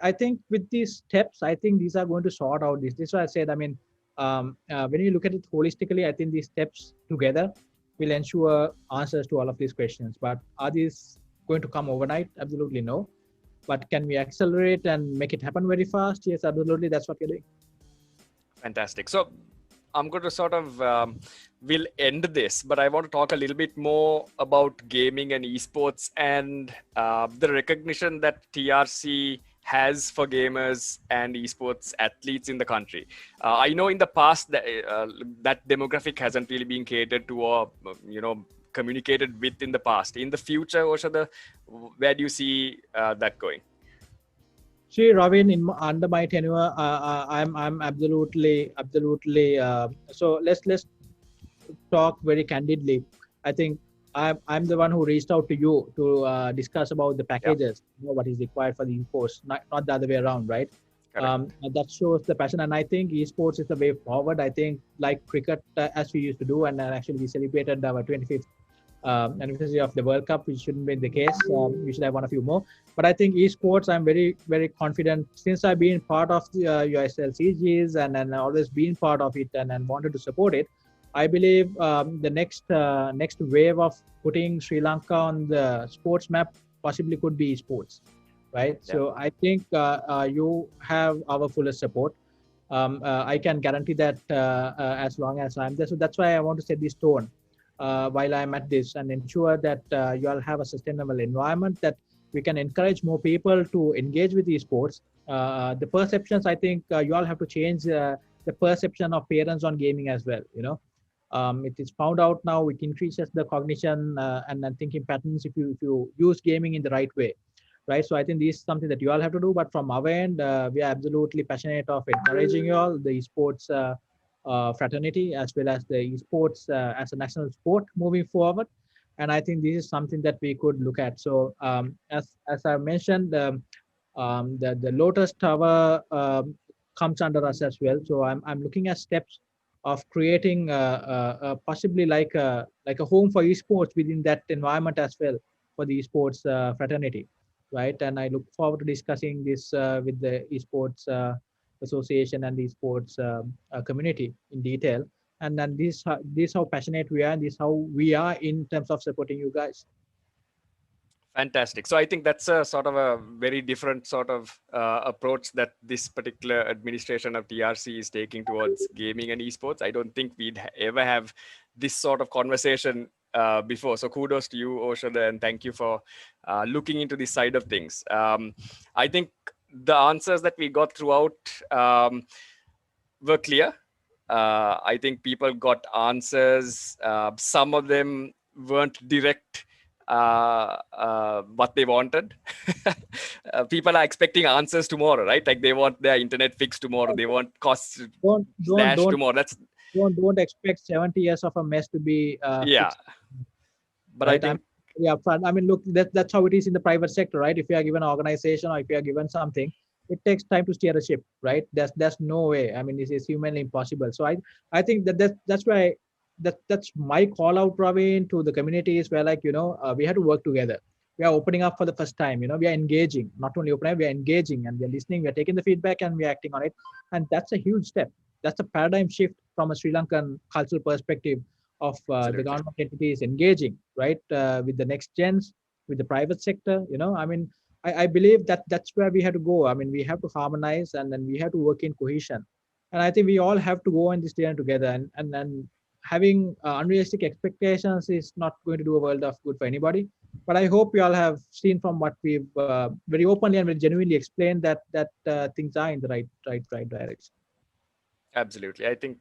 with these steps, I think these are going to sort out this. This is why I said, I mean, when you look at it holistically, I think these steps together will ensure answers to all of these questions. But are these going to come overnight? Absolutely no. But can we accelerate and make it happen very fast? Yes, absolutely. That's what we're doing. Fantastic. So I'm going to sort of will end this, but I want to talk a little bit more about gaming and esports and the recognition that TRC has for gamers and esports athletes in the country. I know in the past that that demographic hasn't really been catered to or communicated with in the past. In the future, Oshada, where do you see that going? See, Raveen, under my tenure, I'm absolutely. So let's talk very candidly. I think I'm the one who reached out to you to discuss about the packages, what is required for the esports, not the other way around, right? That shows the passion, and I think esports is the way forward. I think like cricket, as we used to do, and actually we celebrated our 25th anniversary of the World Cup, which shouldn't be the case. We should have one a few more. But I think esports, I'm very, very confident since I've been part of the USL CGs and always been part of it and wanted to support it. I believe the next wave of putting Sri Lanka on the sports map possibly could be esports, right? Yeah. So I think you have our fullest support. I can guarantee that as long as I'm there. So that's why I want to set this tone while I'm at this and ensure that you all have a sustainable environment, that we can encourage more people to engage with esports. The perceptions, I think you all have to change the perception of parents on gaming as well. It is found out now, it increases the cognition and thinking patterns if you use gaming in the right way, right? So I think this is something that you all have to do. But from our end, we are absolutely passionate of encouraging you all, the esports fraternity, as well as the esports as a national sport moving forward. And I think this is something that we could look at. So as I mentioned, the Lotus Tower comes under us as well. So I'm looking at steps of creating possibly like a home for esports within that environment as well for the esports fraternity, right? And I look forward to discussing this with the esports association and the esports community in detail. And then this how passionate we are, and this how we are in terms of supporting you guys. Fantastic. So I think that's a sort of a very different sort of approach that this particular administration of TRC is taking towards gaming and esports. I don't think we'd ever have this sort of conversation before. So kudos to you, Oshada, and thank you for looking into this side of things. I think the answers that we got throughout were clear. I think people got answers. Some of them weren't direct what they wanted. People are expecting answers tomorrow, right? Like they want their internet fixed tomorrow. They want costs slashed tomorrow. That's don't expect 70 years of a mess to be yeah. fixed. But Right? I think I mean, look, that's how it is in the private sector, right? If you are given an organization or if you are given something, it takes time to steer a ship, right? There's no way. I mean, it's humanly impossible. So I think that's why that's my call out, Raveen, to the communities where, like, we have to work together. We are opening up for the first time. We are engaging, not only opening, we are engaging and we are listening. We are taking the feedback and we are acting on it, and that's a huge step. That's a paradigm shift from a Sri Lankan cultural perspective of the government entities engaging, right, with the next gens, with the private sector. I mean, I believe that's where we have to go. I mean, we have to harmonize, and then we have to work in cohesion. And I think we all have to go in this journey together. And having unrealistic expectations is not going to do a world of good for anybody. But I hope you all have seen from what we've very openly and very genuinely explained that things are in the right direction. absolutely. I think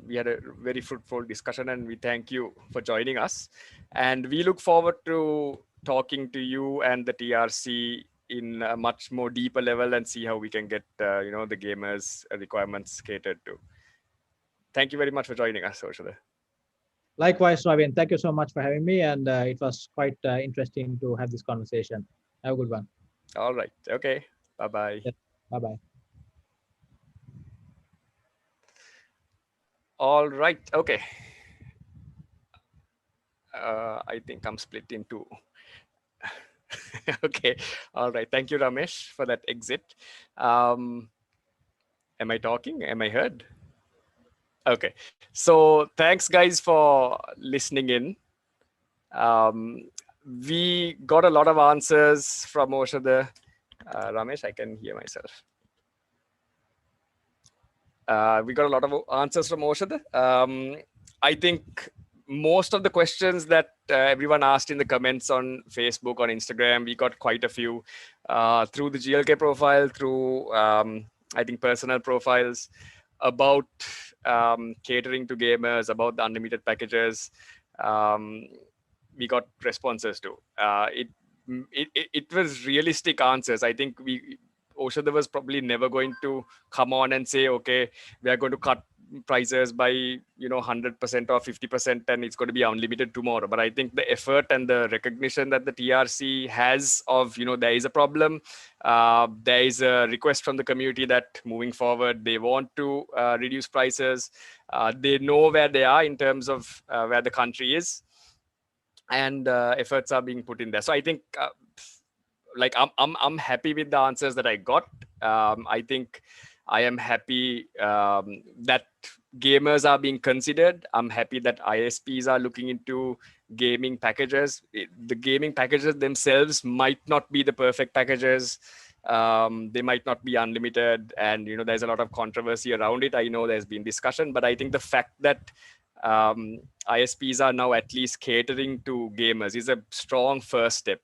we had a very fruitful discussion, and we thank you for joining us. And we look forward to talking to you and the TRC in a much more deeper level and see how we can get the gamers' requirements catered to. Thank you very much for joining us, Oshada. Likewise, Raveen, thank you so much for having me, and it was quite interesting to have this conversation. Have a good one. All right. Okay. Bye bye. Yes. Bye bye. All right. Okay. I think I'm split in two. Okay. All right. Thank you, Ramesh, for that exit. Am I talking? Am I heard? Okay. So thanks, guys, for listening in. We got a lot of answers from Oshada. Ramesh, I can hear myself. We got a lot of answers from Oshada. I think most of the questions that everyone asked in the comments on Facebook, on Instagram, we got quite a few through the GLK profile, through I think personal profiles about catering to gamers, about the unlimited packages. We got responses to. It was realistic answers. I think Oshada was probably never going to come on and say, okay, we are going to cut prices by 100% or 50%, and it's going to be unlimited tomorrow. But I think the effort and the recognition that the TRC has of there is a problem, there is a request from the community that moving forward they want to reduce prices. They know where they are in terms of where the country is, and efforts are being put in there. So I think like I'm happy with the answers that I got. I think I am happy that gamers are being considered. I'm happy that ISPs are looking into gaming packages. The gaming packages themselves might not be the perfect packages. They might not be unlimited, and there's a lot of controversy around it. I know there's been discussion, but I think the fact that ISPs are now at least catering to gamers is a strong first step.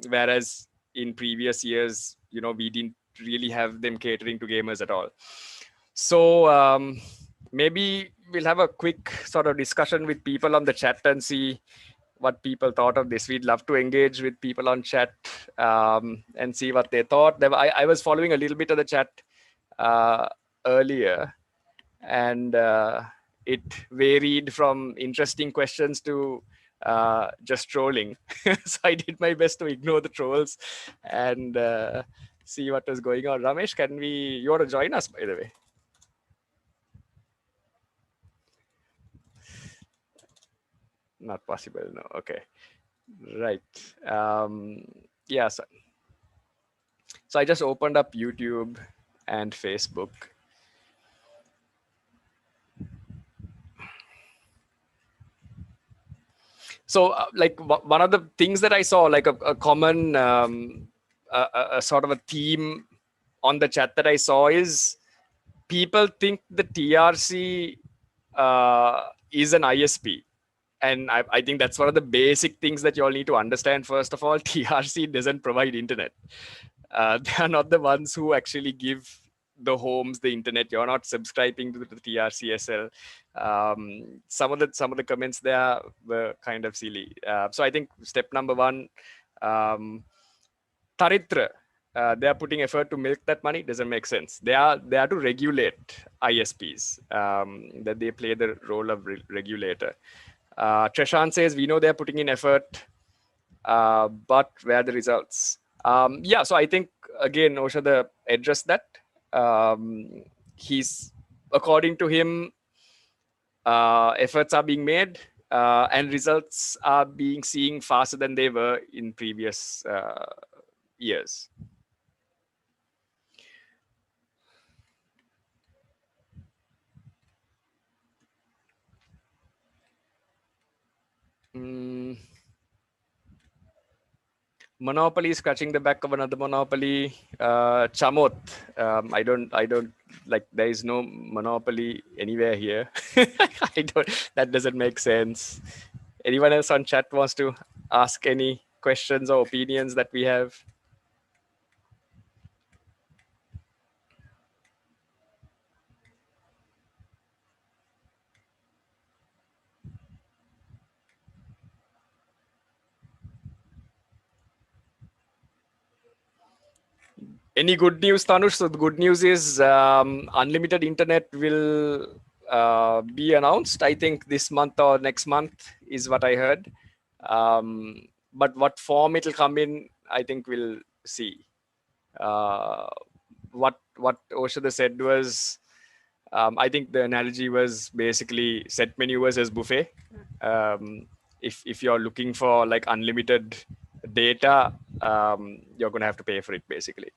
Whereas in previous years, we didn't really have them catering to gamers at all. So maybe we'll have a quick sort of discussion with people on the chat and see what people thought of this. We'd love to engage with people on chat and see what they thought. I was following a little bit of the chat earlier, and it varied from interesting questions to just trolling. So I did my best to ignore the trolls and see what was going on. Ramesh, you want to join us, by the way? Not possible. No. Okay. Right. Yeah. So I just opened up YouTube and Facebook. So like one of the things that I saw, like a common a sort of a theme on the chat that I saw is people think the TRC is an ISP. And I think that's one of the basic things that you all need to understand. First of all, TRC doesn't provide internet. They are not the ones who actually give the homes the internet. You're not subscribing to the TRCSL. Some of the comments there were kind of silly. So I think step number one, Taritra, they are putting effort to milk that money. Doesn't make sense. They are to regulate ISPs, that they play the role of regulator. Treshan says, we know they're putting in effort, but where are the results? Yeah, so I think, again, Oshada addressed that. He's, according to him, efforts are being made and results are being seen faster than they were in previous years. Monopoly scratching the back of another monopoly. Chamot. I don't like, there is no monopoly anywhere here. That doesn't make sense. Anyone else on chat wants to ask any questions or opinions that we have? Any good news, Tanush? So the good news is unlimited internet will be announced, I think this month or next month is what I heard. But what form it will come in, I think we'll see. What Oshada said was, I think the analogy was basically set menu versus buffet. If you're looking for like unlimited data, you're going to have to pay for it basically.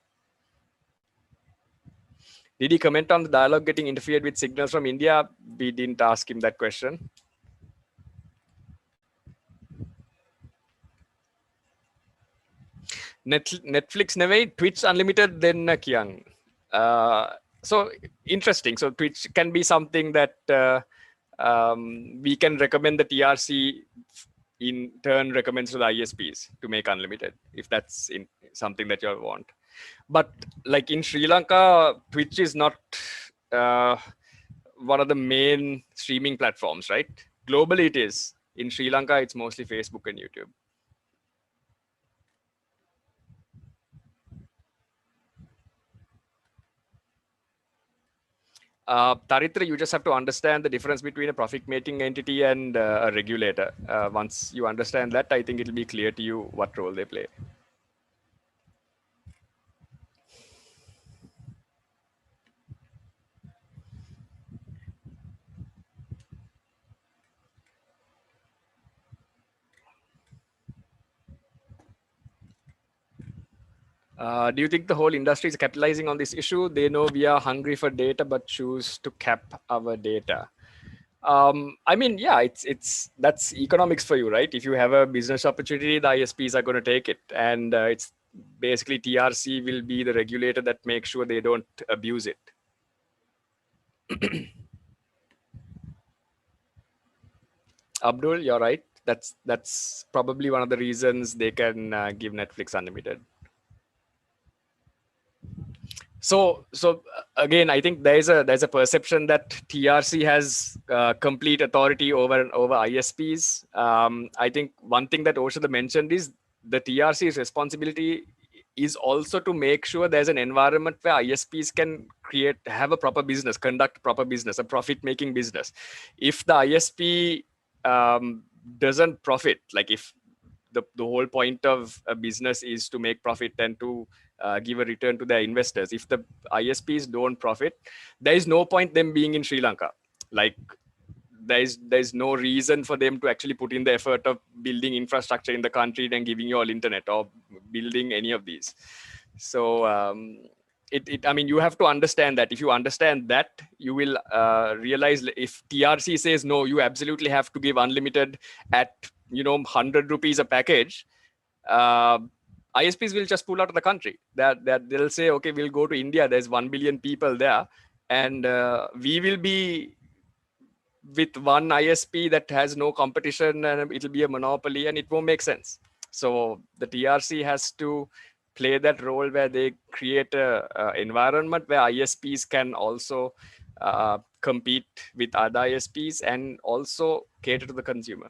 Did he comment on the dialogue getting interfered with signals from India? We didn't ask him that question. Netflix never Twitch unlimited then Kyang. So interesting. So Twitch can be something that we can recommend the TRC in turn recommends to the ISPs to make unlimited if that's something that you all want. But like in Sri Lanka, Twitch is not one of the main streaming platforms, right? Globally it is. In Sri Lanka, it's mostly Facebook and YouTube. Taritra, you just have to understand the difference between a profit-making entity and a regulator. Once you understand that, I think it'll be clear to you what role they play. Do you think the whole industry is capitalizing on this issue? They know we are hungry for data, but choose to cap our data. I mean, yeah, that's economics for you, right? If you have a business opportunity, the ISPs are going to take it, and it's basically TRC will be the regulator that makes sure they don't abuse it. Abdul, you're right. That's probably one of the reasons they can give Netflix unlimited. So again, I think there's a perception that TRC has complete authority over ISPs. I think one thing that Oshada mentioned is the TRC's responsibility is also to make sure there's an environment where ISPs can have a proper business, conduct proper business, a profit-making business. If the ISP doesn't profit, like if the whole point of a business is to make profit and to give a return to their investors. If the ISPs don't profit, there is no point them being in Sri Lanka. Like there's no reason for them to actually put in the effort of building infrastructure in the country and giving you all internet or building any of these. So I mean, you have to understand that. If you understand that, you will realize if TRC says no, you absolutely have to give unlimited at 100 rupees a package. ISPs will just pull out of the country. That they'll say, okay, we'll go to India. There's 1 billion people there, and we will be with one ISP that has no competition, and it'll be a monopoly, and it won't make sense. So the TRC has to play that role where they create a environment where ISPs can also compete with other ISPs and also cater to the consumer.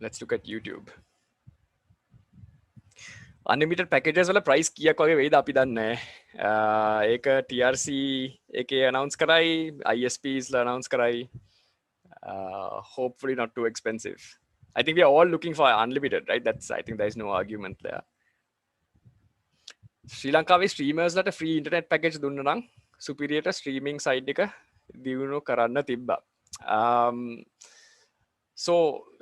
Let's look at YouTube. Unlimited packages වල price කීයක් වගේ වෙයිද අපි දන්නේ නැහැ. ඒක TRC එකේ announce කරයි, ISPs ලා announce කරයි. Hopefully not too expensive. I think we are all looking for unlimited, right? I think there is no argument there. ශ්‍රී ලංකාවේ streamers ලට free internet package දුන්න නම් superior streaming side එක දියුණු කරන්න තිබ්බා. So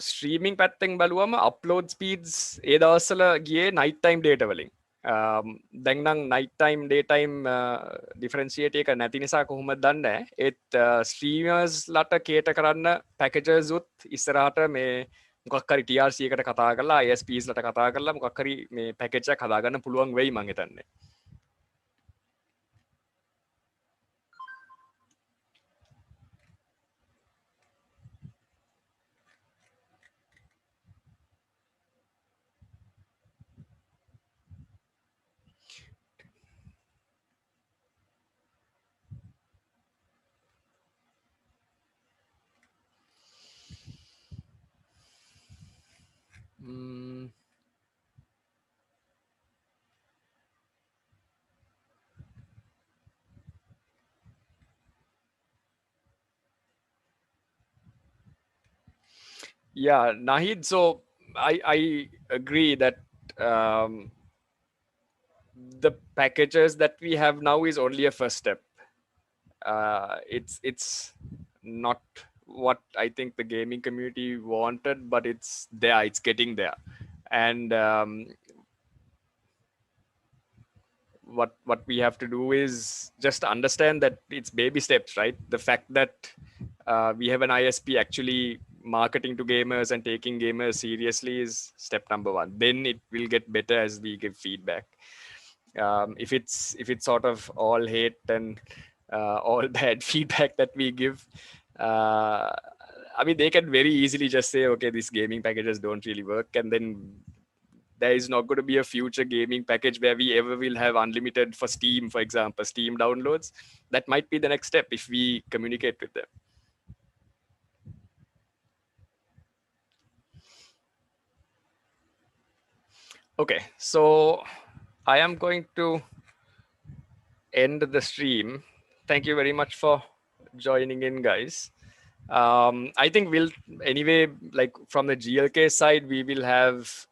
streaming පැත්තෙන් බලුවම upload speeds ඒ දවස්වල ගියේ night time data වලින්. දැන් නම් night time daytime differentiate එක නැති නිසා කොහොමද දන්නේ නැහැ. ඒත් streamers ලට cater කරන්න packages උත් ඉස්සරහට මේ මොකක් හරි TRC එකට කතා කරලා ISPs ලට කතා කරලා මොකක් හරි මේ package එකක් හදාගන්න පුළුවන් වෙයි මං හිතන්නේ. Yeah, Nahid, so I agree that the packages that we have now is only a first step. It's not what I think the gaming community wanted, but it's there, it's getting there. And what we have to do is just understand that it's baby steps, right? The fact that we have an ISP actually marketing to gamers and taking gamers seriously is step number one. Then it will get better as we give feedback. If it's sort of all hate and all bad feedback that we give, I mean, they can very easily just say, okay, these gaming packages don't really work, and then there is not going to be a future gaming package where we ever will have unlimited for Steam, for example, Steam downloads. That might be the next step if we communicate with them. Okay, so I am going to end the stream. Thank you very much for joining in, guys. I think we'll anyway, like from the GLK side, we will have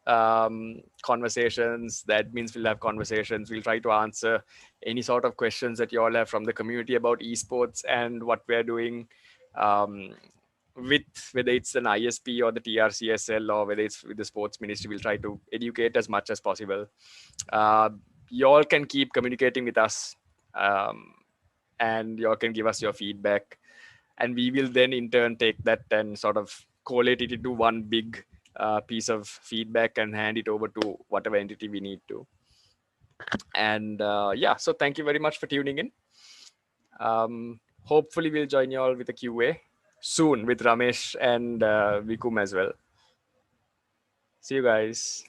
conversations. That means we'll have conversations. We'll try to answer any sort of questions that you all have from the community about esports and what we're doing, with whether it's an ISP or the TRCSL or whether it's with the sports ministry. We'll try to educate as much as possible. You all can keep communicating with us, and you all can give us your feedback. And we will then in turn take that and sort of collate it into one big piece of feedback and hand it over to whatever entity we need to. And yeah, so thank you very much for tuning in. Hopefully we'll join you all with a QA soon with Ramesh and Vikum as well. See you guys.